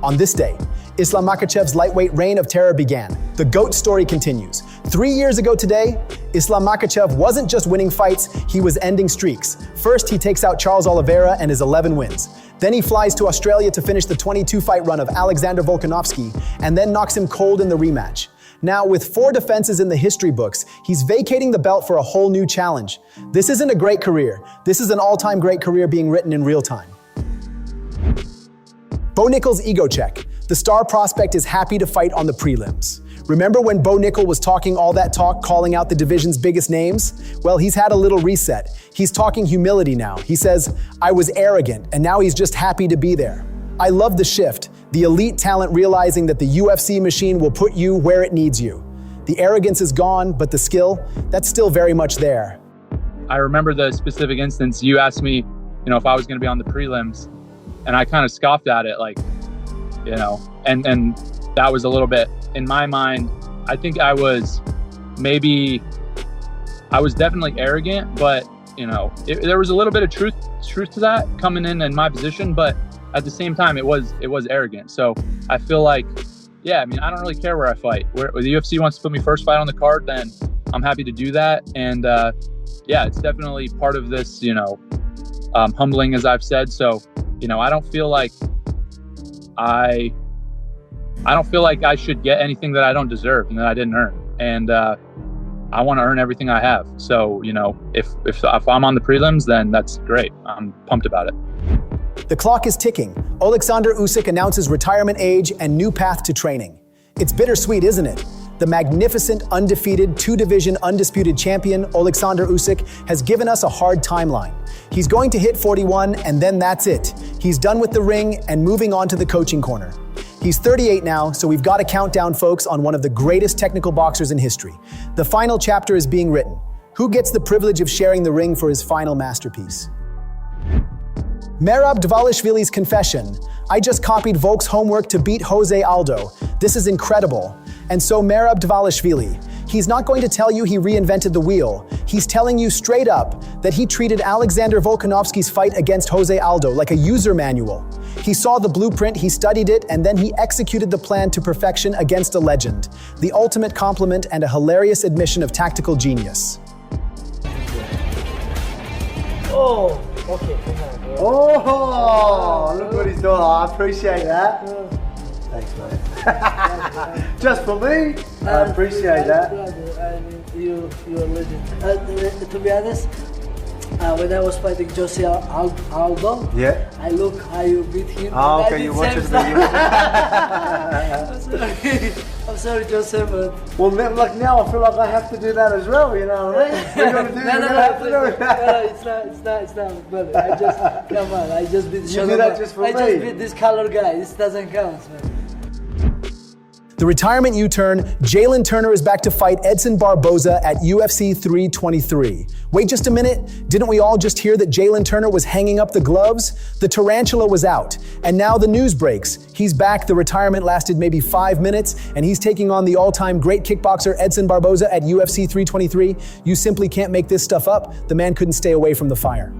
On this day, Islam Makhachev's lightweight reign of terror began. The GOAT story continues. 3 years ago today, Islam Makhachev wasn't just winning fights, he was ending streaks. First, he takes out Charles Oliveira and his 11 wins. Then he flies to Australia to finish the 22-fight run of Alexander Volkanovski, and then knocks him cold in the rematch. Now, with 4 defenses in the history books, he's vacating the belt for a whole new challenge. This isn't a great career. This is an all-time great career being written in real time. Bo Nickal's ego check. The star prospect is happy to fight on the prelims. Remember when Bo Nickal was talking all that talk, calling out the division's biggest names? Well, he's had a little reset. He's talking humility now. He says, I was arrogant, and now he's just happy to be there. I love the shift. The elite talent realizing that the UFC machine will put you where it needs you. The arrogance is gone, but the skill, that's still very much there. I remember the specific instance. You asked me, if I was going to be on the prelims, and I kind of scoffed at it, and that was a little bit, in my mind, I think I was definitely arrogant, but, there was a little bit of truth to that coming in my position, but at the same time, it was arrogant. So I feel like, I don't really care where I fight. Where the UFC wants to put me first fight on the card, then I'm happy to do that. And it's definitely part of this, humbling, as I've said. So, I don't feel like I should get anything that I don't deserve and that I didn't earn. And I want to earn everything I have. So, if I'm on the prelims, then that's great. I'm pumped about it. The clock is ticking. Oleksandr Usyk announces retirement age and new path to training. It's bittersweet, isn't it? The magnificent, undefeated, 2-division undisputed champion, Oleksandr Usyk, has given us a hard timeline. He's going to hit 41, and then that's it. He's done with the ring and moving on to the coaching corner. He's 38 now, so we've got a countdown, folks, on one of the greatest technical boxers in history. The final chapter is being written. Who gets the privilege of sharing the ring for his final masterpiece? Merab Dvalishvili's confession. I just copied Volk's homework to beat Jose Aldo. This is incredible. And so Merab Dvalishvili, he's not going to tell you he reinvented the wheel. He's telling you straight up that he treated Alexander Volkanovski's fight against Jose Aldo like a user manual. He saw the blueprint, he studied it, and then he executed the plan to perfection against a legend. The ultimate compliment and a hilarious admission of tactical genius. Oh, okay, come on. Oh, look what he's doing. I appreciate that. Thanks, mate. Just for me? I appreciate that. Brother, you're a legend. To be honest, when I was fighting Jose Aldo, I look how you beat him. Oh, okay, you watched the video. I'm sorry, Jose, but... Well, now I feel like I have to do that as well, you know what I mean? We're going to do No, it's not, brother. I just beat the You did that just for me? I just beat this color guy. This doesn't count, man. The retirement U-turn, Jalen Turner is back to fight Edson Barboza at UFC 323. Wait just a minute, didn't we all just hear that Jalen Turner was hanging up the gloves? The tarantula was out, and now the news breaks. He's back, the retirement lasted maybe 5 minutes, and he's taking on the all-time great kickboxer Edson Barboza at UFC 323. You simply can't make this stuff up. The man couldn't stay away from the fire.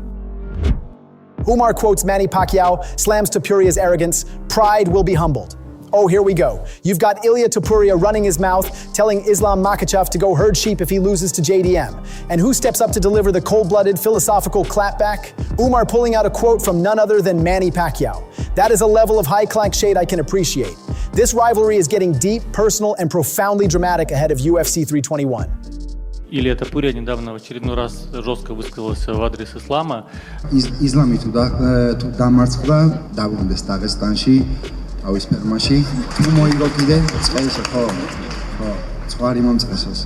Umar quotes Manny Pacquiao, slams Topuria's arrogance, pride will be humbled. Oh, here we go. You've got Ilia Topuria running his mouth, telling Islam Makhachev to go herd sheep if he loses to JDM. And who steps up to deliver the cold-blooded, philosophical clapback? Umar pulling out a quote from none other than Manny Pacquiao. That is a level of high-clank shade I can appreciate. This rivalry is getting deep, personal, and profoundly dramatic ahead of UFC 321. Илия Топурия недавно в очередной раз жестко высказался в адрес ислама. Ისლამი თუ დამარცხდა, დაბრუნდეს დაღესტანში, თავის ფერმაში. თუ მოიგო კიდე, წყალსა ხო? ხო, წყარი მომწყესოს.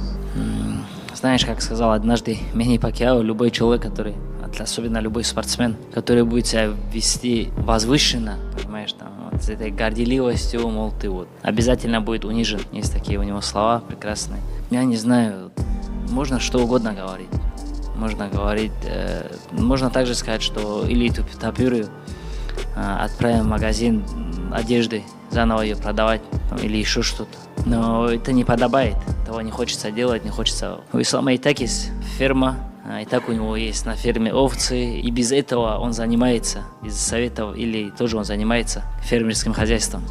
Знаешь, как сказал однажды Мэнни Пакьяо, любой человек, который, особенно любой спортсмен, который будет себя вести возвышенно, понимаешь, там, вот, с этой горделивостью, мол, ты вот, обязательно будет унижен. Есть такие у него слова прекрасные. Я не знаю, можно что угодно говорить. Можно говорить, можно также сказать, что Илью Топурию отправим в магазин одежды, заново ее продавать там, или еще что-то. Но это не подобает, того не хочется делать, не хочется. У Ислама и так есть ферма, и так у него есть на ферме овцы, и без этого он занимается, без советов, или тоже он занимается фермерским хозяйством.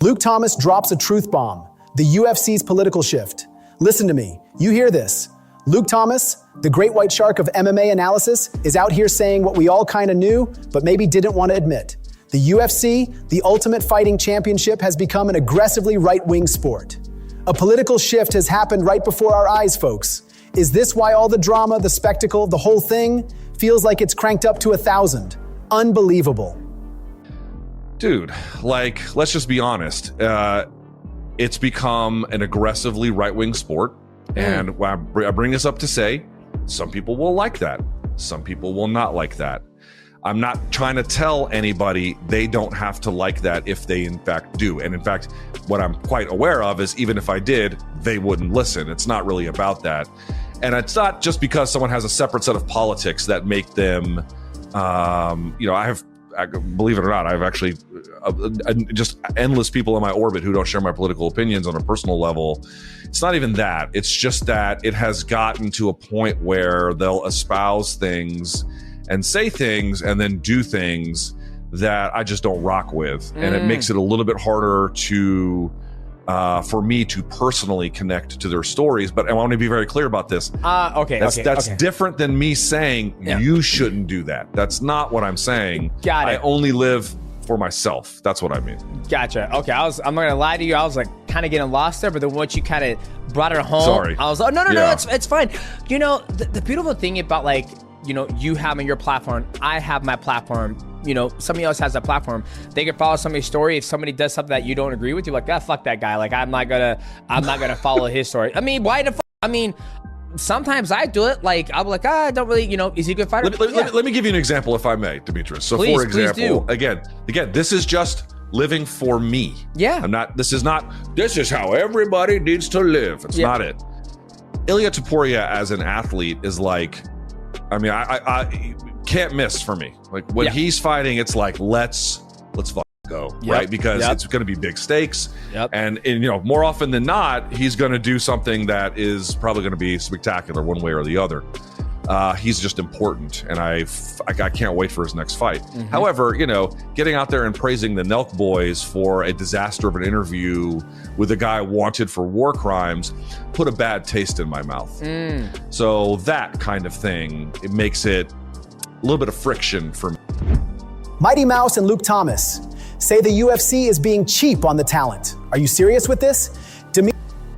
Luke Thomas drops a truth bomb, the UFC's political shift. Listen to me, you hear this. Luke Thomas, the great white shark of MMA analysis, is out here saying what we all kind of knew, but maybe didn't want to admit. The UFC, the Ultimate Fighting Championship, has become an aggressively right-wing sport. A political shift has happened right before our eyes, folks. Is this why all the drama, the spectacle, the whole thing feels like it's cranked up to 1,000? Unbelievable. Dude, like, let's just be honest. It's become an aggressively right-wing sport. And I bring this up to say, some people will like that. Some people will not like that. I'm not trying to tell anybody they don't have to like that if they in fact do. And in fact, what I'm quite aware of is even if I did, they wouldn't listen. It's not really about that. And it's not just because someone has a separate set of politics that make them, believe it or not, I have actually just endless people in my orbit who don't share my political opinions on a personal level. It's not even that. It's just that it has gotten to a point where they'll espouse things and say things and then do things that I just don't rock with. And it makes it a little bit harder to for me to personally connect to their stories. But I want to be very clear about this. That's different than me saying you shouldn't do that. That's not what I'm saying. Got it. I only live for myself. That's what I mean. Gotcha. Okay, I'm not gonna lie to you. I was like kind of getting lost there, but then once you kind of brought it home, sorry. I was like, no, it's fine. You know, the beautiful thing about, like, you know, you having your platform, I have my platform. You know, somebody else has a platform. They can follow somebody's story. If somebody does something that you don't agree with, you're like, fuck that guy. Like, I'm not gonna follow his story. I mean, why the fuck? I mean, sometimes I do it. Like, I'll be like, I don't really, you know, is he a good fighter? Let me give you an example, if I may, Demetrius. So, please, for example, please again, this is just living for me. Yeah. This is how everybody needs to live. It's not it. Ilia Topuria as an athlete is like, I mean, I can't miss for me. Like, when he's fighting, it's like, let's fucking go, right? Because it's going to be big stakes. And, you know, more often than not, he's going to do something that is probably going to be spectacular one way or the other. He's just important, and I can't wait for his next fight. However, you know, getting out there and praising the Nelk boys for a disaster of an interview with a guy wanted for war crimes put a bad taste in my mouth. So that kind of thing, it makes it a little bit of friction for me. Mighty Mouse and Luke Thomas say the UFC is being cheap on the talent. Are you serious with this?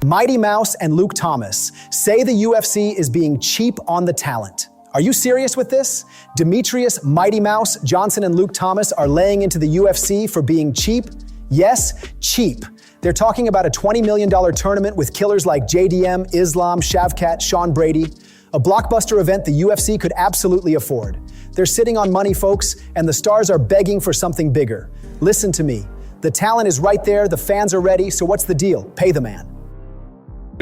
Mighty Mouse and Luke Thomas say the UFC is being cheap on the talent. Are you serious with this? Demetrius, Mighty Mouse, Johnson, and Luke Thomas are laying into the UFC for being cheap? Yes, cheap. They're talking about a $20 million tournament with killers like JDM, Islam, Shavkat, Sean Brady. A blockbuster event the UFC could absolutely afford. They're sitting on money, folks, and the stars are begging for something bigger. Listen to me. The talent is right there, the fans are ready, so what's the deal? Pay the man.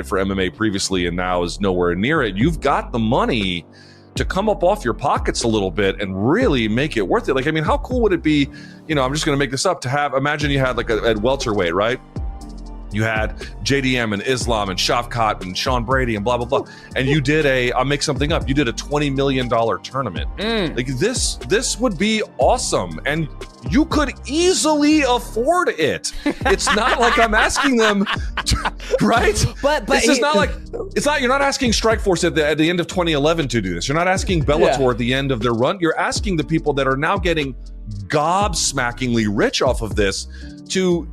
For MMA previously and now is nowhere near it. You've got the money to come up off your pockets a little bit and really make it worth it. Like, I mean, how cool would it be, you know, I'm just going to make this up, to have, imagine you had like at welterweight, right? You had JDM and Islam and Shavkat and Sean Brady and blah, blah, blah. And you did I'll make something up. You did a $20 million tournament. Like, this would be awesome. And you could easily afford it. It's not like I'm asking them, right? But this is not like, you're not asking Strikeforce at the end of 2011 to do this. You're not asking Bellator at the end of their run. You're asking the people that are now getting gobsmackingly rich off of this to,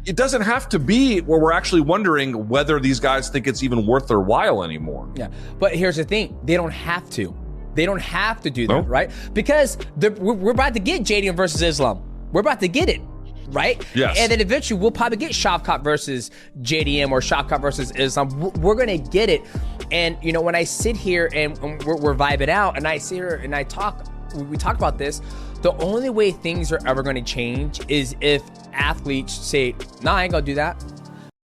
it doesn't have to be where we're actually wondering whether these guys think it's even worth their while anymore. Yeah, but here's the thing. They don't have to. They don't have to do that, right? Because we're about to get JDM versus Islam. We're about to get it, right? Yes. And then eventually we'll probably get Shavkat versus JDM or Shavkat versus Islam. We're going to get it. And, you know, when I sit here and we're vibing out and I sit here and we talk about this, the only way things are ever going to change is if athletes say, no, I ain't going to do that.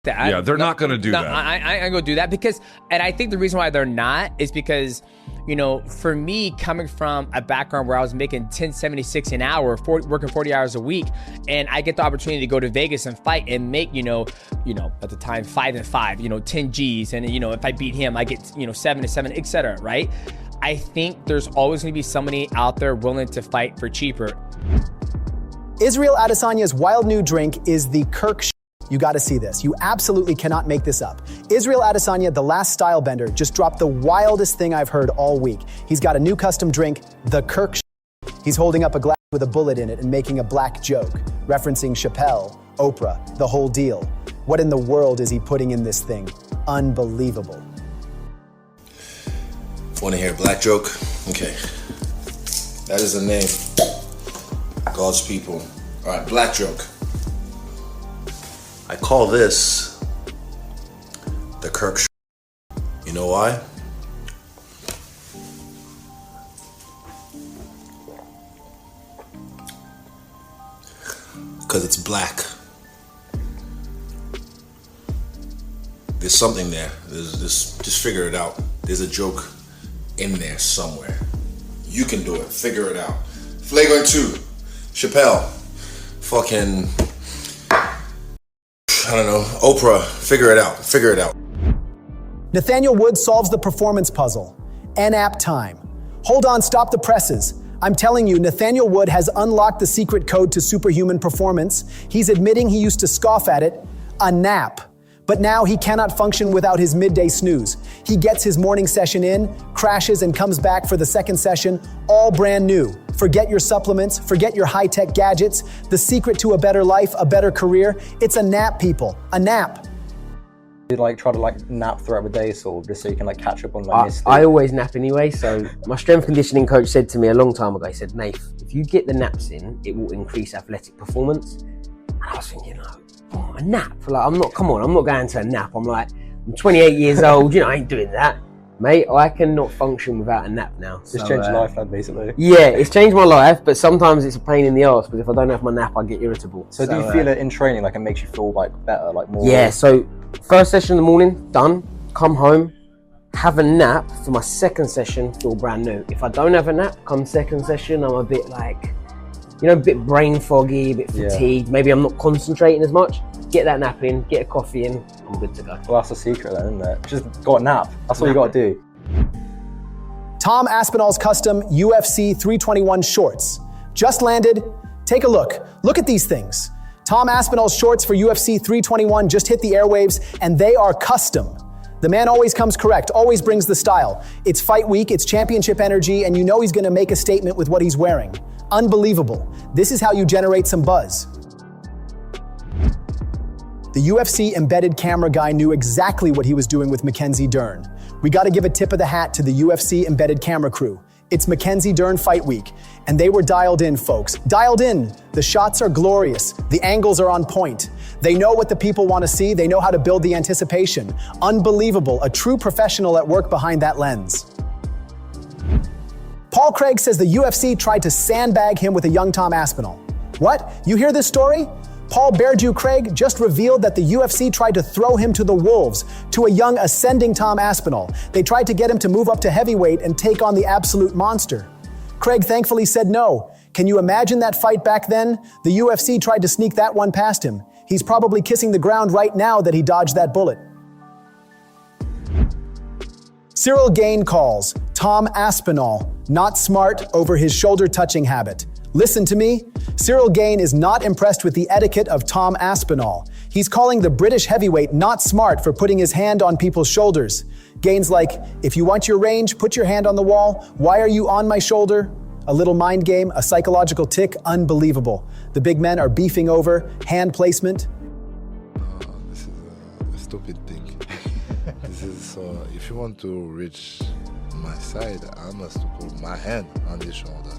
They're not going to do that. I ain't going to do that because, and I think the reason why they're not is because, you know, for me, coming from a background where I was making $10.76 an hour, working 40 hours a week, and I get the opportunity to go to Vegas and fight and make, you know, at the time, 5 and 5, you know, 10 G's. And, you know, if I beat him, I get, 7 and 7, etc. Right? I think there's always going to be somebody out there willing to fight for cheaper. Israel Adesanya's wild new drink is the Kirk You gotta see this. You absolutely cannot make this up. Israel Adesanya, the last style bender, just dropped the wildest thing I've heard all week. He's got a new custom drink, the Kirk. He's holding up a glass with a bullet in it and making a black joke, referencing Chappelle, Oprah, the whole deal. What in the world is he putting in this thing? Unbelievable. Want to hear a black joke? Okay. That is the name. God's people. All right, black joke. I call this the Kirk. You know why? Because it's black. There's something there. Just figure it out. There's a joke in there somewhere. You can do it. Figure it out. Flagrant 2. Chappelle. Fucking, I don't know. Oprah. Figure it out. Figure it out. Nathaniel Wood solves the performance puzzle. NAP time. Hold on, stop the presses. I'm telling you, Nathaniel Wood has unlocked the secret code to superhuman performance. He's admitting he used to scoff at it, a nap. But now he cannot function without his midday snooze. He gets his morning session in, crashes, and comes back for the second session, all brand new. Forget your supplements, forget your high-tech gadgets. The secret to a better life, a better career, it's a nap, people, a nap. You try to nap throughout the day, sort of, just so you can catch up on missed sleep. I always nap anyway, so my strength conditioning coach said to me a long time ago, he said, Nath, if you get the naps in, it will increase athletic performance. And I was thinking, a nap? I'm not going to a nap. I'm 28 years old, I ain't doing that. Mate, I cannot function without a nap now. It's changed your life, basically. Yeah, it's changed my life, but sometimes it's a pain in the arse, because if I don't have my nap, I get irritable. So do you feel it in training, it makes you feel better, more? Yeah, so first session in the morning, done, come home, have a nap for my second session, feel brand new. If I don't have a nap, come second session, I'm a bit a bit brain foggy, a bit fatigued, maybe I'm not concentrating as much. Get that nap in, get a coffee in, I'm good to go. Well, that's the secret then, isn't it? Just got a nap. That's all you got to do. Tom Aspinall's custom UFC 321 shorts. Just landed. Take a look. Look at these things. Tom Aspinall's shorts for UFC 321 just hit the airwaves, and they are custom. The man always comes correct, always brings the style. It's fight week, it's championship energy, and you know he's gonna make a statement with what he's wearing. Unbelievable. This is how you generate some buzz. The UFC embedded camera guy knew exactly what he was doing with Mackenzie Dern. We gotta give a tip of the hat to the UFC embedded camera crew. It's Mackenzie Dern Fight Week, and they were dialed in, folks. Dialed in. The shots are glorious. The angles are on point. They know what the people want to see. They know how to build the anticipation. Unbelievable. A true professional at work behind that lens. Paul Craig says the UFC tried to sandbag him with a young Tom Aspinall. What? You hear this story? Paul Beardew Craig just revealed that the UFC tried to throw him to the wolves, to a young ascending Tom Aspinall. They tried to get him to move up to heavyweight and take on the absolute monster. Craig thankfully said no. Can you imagine that fight back then? The UFC tried to sneak that one past him. He's probably kissing the ground right now that he dodged that bullet. Ciryl Gane calls Tom Aspinall not smart over his shoulder-touching habit. Listen to me. Ciryl Gane is not impressed with the etiquette of Tom Aspinall. He's calling the British heavyweight not smart for putting his hand on people's shoulders. Gane's like, if you want your range, put your hand on the wall. Why are you on my shoulder? A little mind game, a psychological tick, unbelievable. The big men are beefing over hand placement. This is a stupid thing. This is if you want to reach my side, I must put my hand on his shoulder.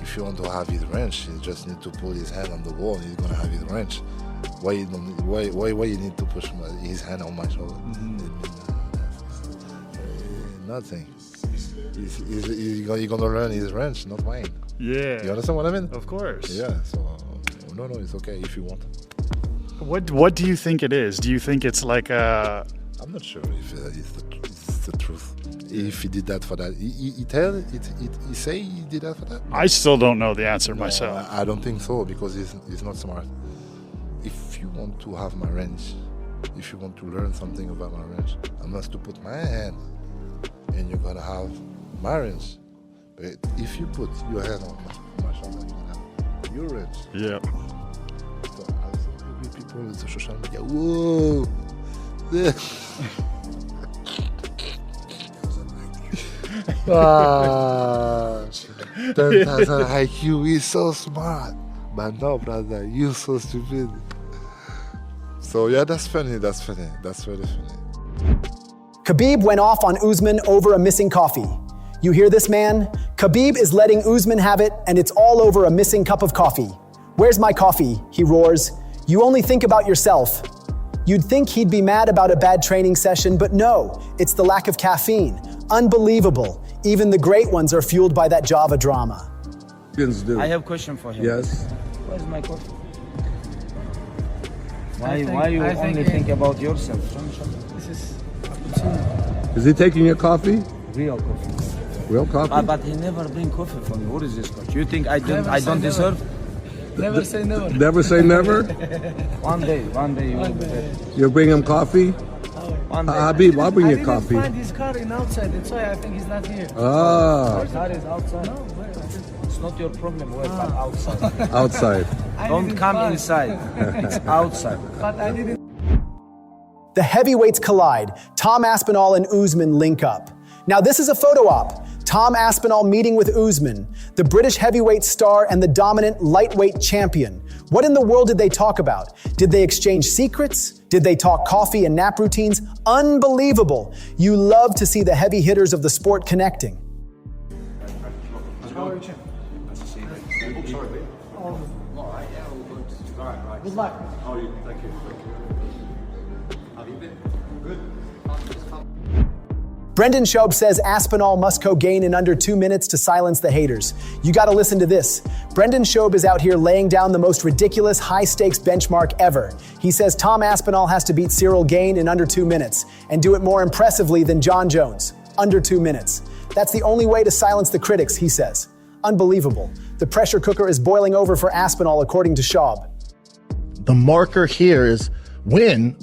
If you want to have his range, you just need to put his hand on the wall and he's gonna have his range. Why you need to push his hand on my shoulder? Nothing. He's gonna learn his range, not mine. Yeah. You understand what I mean? Of course. Yeah, so no, it's okay if you want. What do you think it is? Do you think it's like a... I'm not sure if it's the truth. If he did that for that, he say he did that for that. I still don't know the answer myself. I don't think so because he's not smart. If you want to have my range, if you want to learn something about my range, I must to put my hand, and you're gonna have my range. But if you put your hand on my shoulder, you're gonna have your range. Yeah. So پول شوشان میگه ووو Then like you is so smart, but no, brother, you so stupid. So yeah, that's funny. That's funny. That's very funny. Khabib went off on Usman over a missing coffee. You hear this, man? Khabib is letting Usman have it, and it's all over a missing cup of coffee. Where's my coffee? He roars. You only think about yourself. You'd think he'd be mad about a bad training session, but no, it's the lack of caffeine. Unbelievable. Even the great ones are fueled by that Java drama. I have a question for him. Yes. Where's my coffee? Why you only think about yourself? This Is he taking your coffee? Real coffee. Real coffee? But he never bring coffee for me. What is this coffee? You think I don't deserve? Never say never. Never say never? One day you will be better. You'll bring him coffee? Habib, I'll bring you coffee. I didn't find his car in outside. That's why I think he's not here. Ah. Your car is outside? No, it's not your problem where, but outside. Outside. Don't come inside. It's outside. But I didn't. The heavyweights collide. Tom Aspinall and Usman link up. Now this is a photo op. Tom Aspinall meeting with Usman, the British heavyweight star and the dominant lightweight champion. What in the world did they talk about? Did they exchange secrets? Did they talk coffee and nap routines? Unbelievable. You love to see the heavy hitters of the sport connecting. Good luck. Thank you. How have you been? Good. Brendan Schaub says Aspinall must go Gane in under 2 minutes to silence the haters. You gotta listen to this. Brendan Schaub is out here laying down the most ridiculous high-stakes benchmark ever. He says Tom Aspinall has to beat Ciryl Gane in under 2 minutes and do it more impressively than Jon Jones, under 2 minutes. That's the only way to silence the critics, he says. Unbelievable. The pressure cooker is boiling over for Aspinall, according to Schaub. The marker here is win.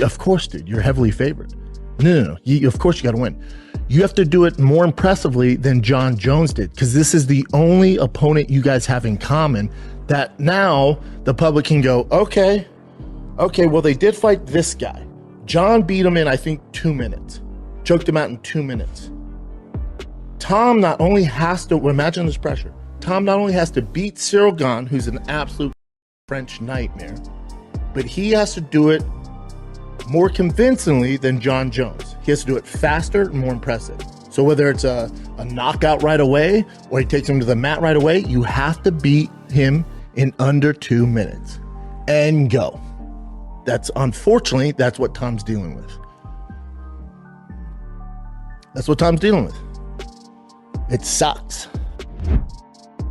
Of course, dude, you're heavily favored. No. Of course you got to win. You have to do it more impressively than Jon Jones did, because this is the only opponent you guys have in common that now the public can go, okay, well, they did fight this guy. Jon beat him in, I think, 2 minutes. Choked him out in 2 minutes. Tom not only has to, imagine this pressure, Tom not only has to beat Ciryl Gane, who's an absolute French nightmare, but he has to do it more convincingly than Jon Jones. He has to do it faster and more impressive. So whether it's a knockout right away or he takes him to the mat right away, you have to beat him in under 2 minutes and go. Unfortunately, that's what Tom's dealing with. That's what Tom's dealing with. It sucks.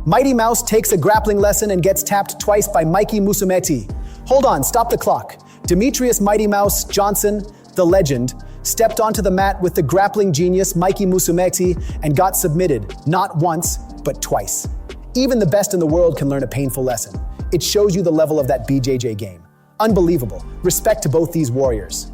Mighty Mouse takes a grappling lesson and gets tapped twice by Mikey Musumeci. Hold on, stop the clock. Demetrius Mighty Mouse Johnson, the legend, stepped onto the mat with the grappling genius Mikey Musumeci and got submitted, not once, but twice. Even the best in the world can learn a painful lesson. It shows you the level of that BJJ game. Unbelievable. Respect to both these warriors.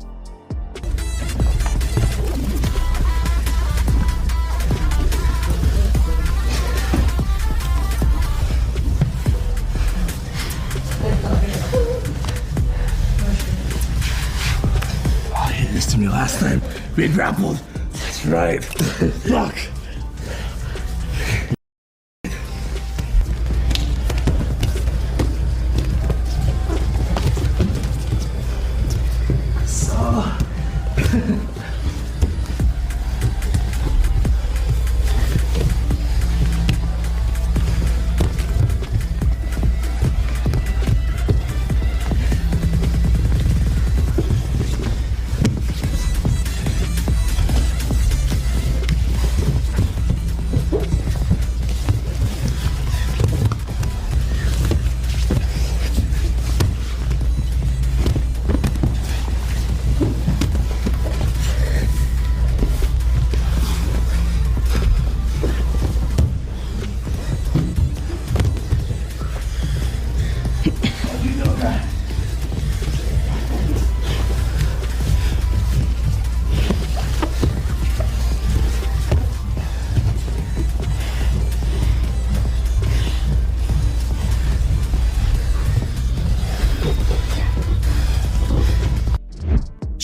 This to me last time. We grappled. That's right. Fuck.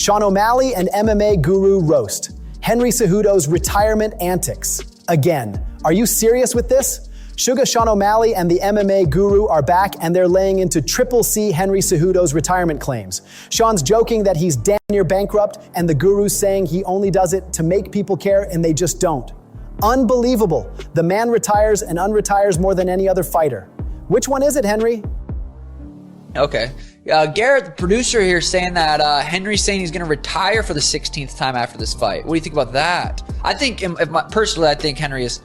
Sean O'Malley and MMA guru roast. Henry Cejudo's retirement antics. Again, are you serious with this? Sugar Sean O'Malley and the MMA guru are back, and they're laying into Triple C Henry Cejudo's retirement claims. Sean's joking that he's damn near bankrupt, and the guru's saying he only does it to make people care, and they just don't. Unbelievable. The man retires and unretires more than any other fighter. Which one is it, Henry? Okay. Garrett, the producer here, saying that Henry's saying he's going to retire for the 16th time after this fight. What do you think about that? I think, personally, I think Henry is,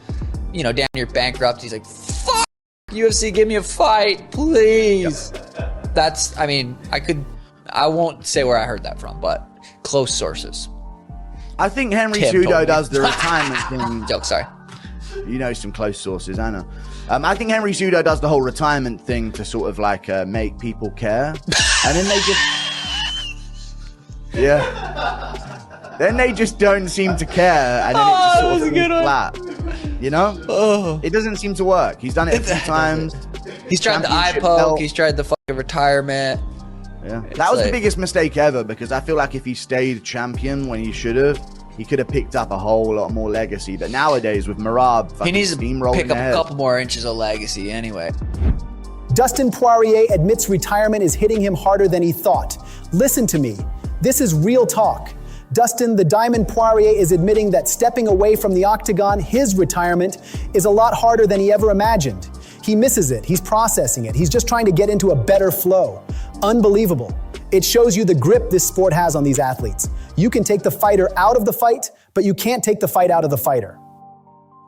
damn near bankrupt. He's like, fuck UFC, give me a fight, please. That's, I won't say where I heard that from, but close sources. I think Henry Tim Cejudo told me. does the retirement thing. Joke, sorry. You know some close sources, I know. I think Henry Cejudo does the whole retirement thing to sort of like make people care. And then they just... Yeah. Then they just don't seem to care, and then it just sort of falls flat. You know? It doesn't seem to work. He's done it a few times. He's tried the eye poke, he's tried the fucking retirement. Yeah. That was the biggest mistake ever, because I feel like if he stayed champion when he should have, he could have picked up a whole lot more legacy. But nowadays, with Merab, He needs to pick up ahead. a couple more inches of legacy anyway. Dustin Poirier admits retirement is hitting him harder than he thought. Listen to me. This is real talk. Dustin the Diamond Poirier is admitting that stepping away from the Octagon, his retirement, is a lot harder than he ever imagined. He misses it. He's processing it. He's just trying to get into a better flow. Unbelievable. It shows you the grip this sport has on these athletes. You can take the fighter out of the fight, but you can't take the fight out of the fighter.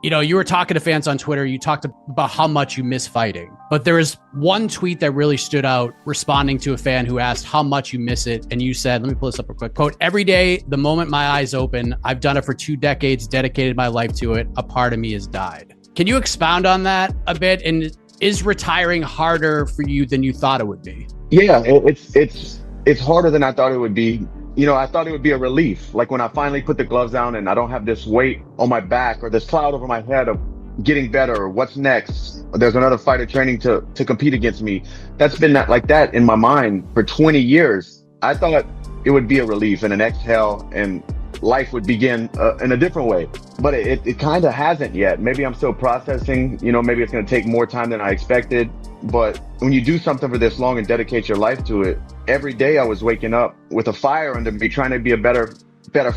You were talking to fans on Twitter. You talked about how much you miss fighting. But there was one tweet that really stood out, responding to a fan who asked how much you miss it. And you said, let me pull this up real quick. Quote, every day, the moment my eyes open, I've done it for 2 decades, dedicated my life to it. A part of me has died. Can you expound on that a bit? And is retiring harder for you than you thought it would be? Yeah, it's harder than I thought it would be. I thought it would be a relief. Like when I finally put the gloves down and I don't have this weight on my back or this cloud over my head of getting better or what's next. There's another fighter training to compete against me. That's been like that in my mind for 20 years. I thought it would be a relief and an exhale and life would begin in a different way. But it kind of hasn't yet. Maybe I'm still processing. Maybe it's going to take more time than I expected. But when you do something for this long and dedicate your life to it, every day I was waking up with a fire under me, trying to be a better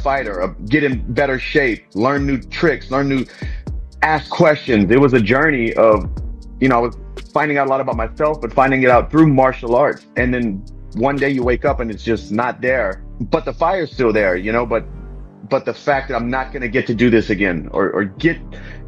fighter, get in better shape, learn new tricks, ask questions. It was a journey of, I was finding out a lot about myself, but finding it out through martial arts. And then one day you wake up and it's just not there, but the fire's still there, but the fact that I'm not going to get to do this again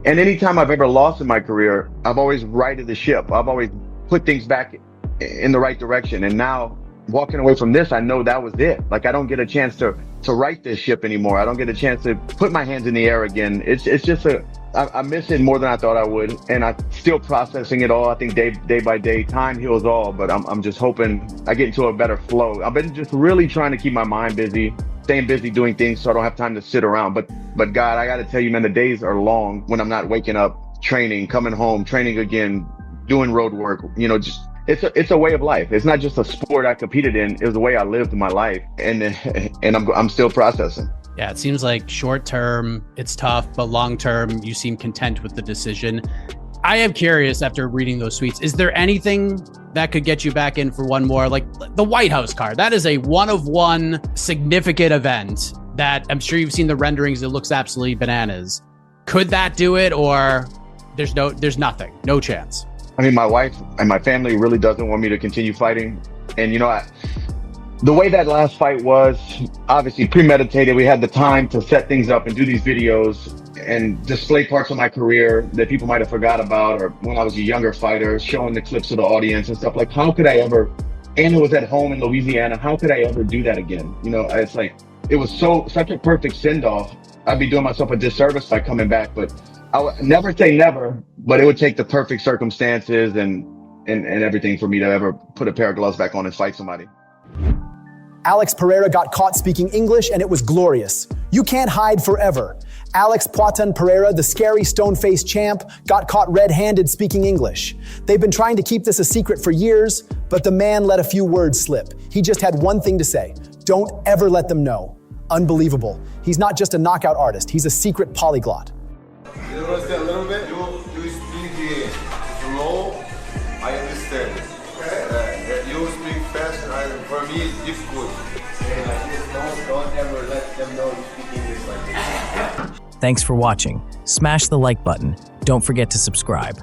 and anytime I've ever lost in my career, I've always righted the ship. I've always put things back in the right direction. And now walking away from this, I know that was it. Like I don't get a chance to right this ship anymore. I don't get a chance to put my hands in the air again. It's just I miss it more than I thought I would. And I'm still processing it all. I think day by day, time heals all, but I'm just hoping I get into a better flow. I've been just really trying to keep my mind busy, staying busy doing things so I don't have time to sit around. But God, I got to tell you, man, the days are long when I'm not waking up, training, coming home, training again, doing road work, it's a way of life. It's not just a sport I competed in. It was the way I lived my life. And I'm still processing. Yeah, it seems like short term, it's tough, but long term, you seem content with the decision. I am curious after reading those tweets, is there anything that could get you back in for one more? Like the White House card, that is a one-of-one significant event that I'm sure you've seen the renderings. It looks absolutely bananas. Could that do it, or there's nothing, no chance? I mean, my wife and my family really doesn't want me to continue fighting. And, the way that last fight was obviously premeditated. We had the time to set things up and do these videos and display parts of my career that people might have forgot about, or when I was a younger fighter, showing the clips to the audience and stuff. Like, how could I ever, and it was at home in Louisiana, how could I ever do that again? It's like, it was such a perfect send-off. I'd be doing myself a disservice by coming back, but I would never say never, but it would take the perfect circumstances and everything for me to ever put a pair of gloves back on and fight somebody. Alex Pereira got caught speaking English, and it was glorious. You can't hide forever. Alex Poitin Pereira, the scary stone-faced champ, got caught red-handed speaking English. They've been trying to keep this a secret for years, but the man let a few words slip. He just had one thing to say: Don't ever let them know. Unbelievable. He's not just a knockout artist, he's a secret polyglot. You understand a little bit? You speak slow, I understand. You speak fast, for me it's difficult. Like this, don't ever let them know you speak English like this. Thanks for watching. Smash the like button. Don't forget to subscribe.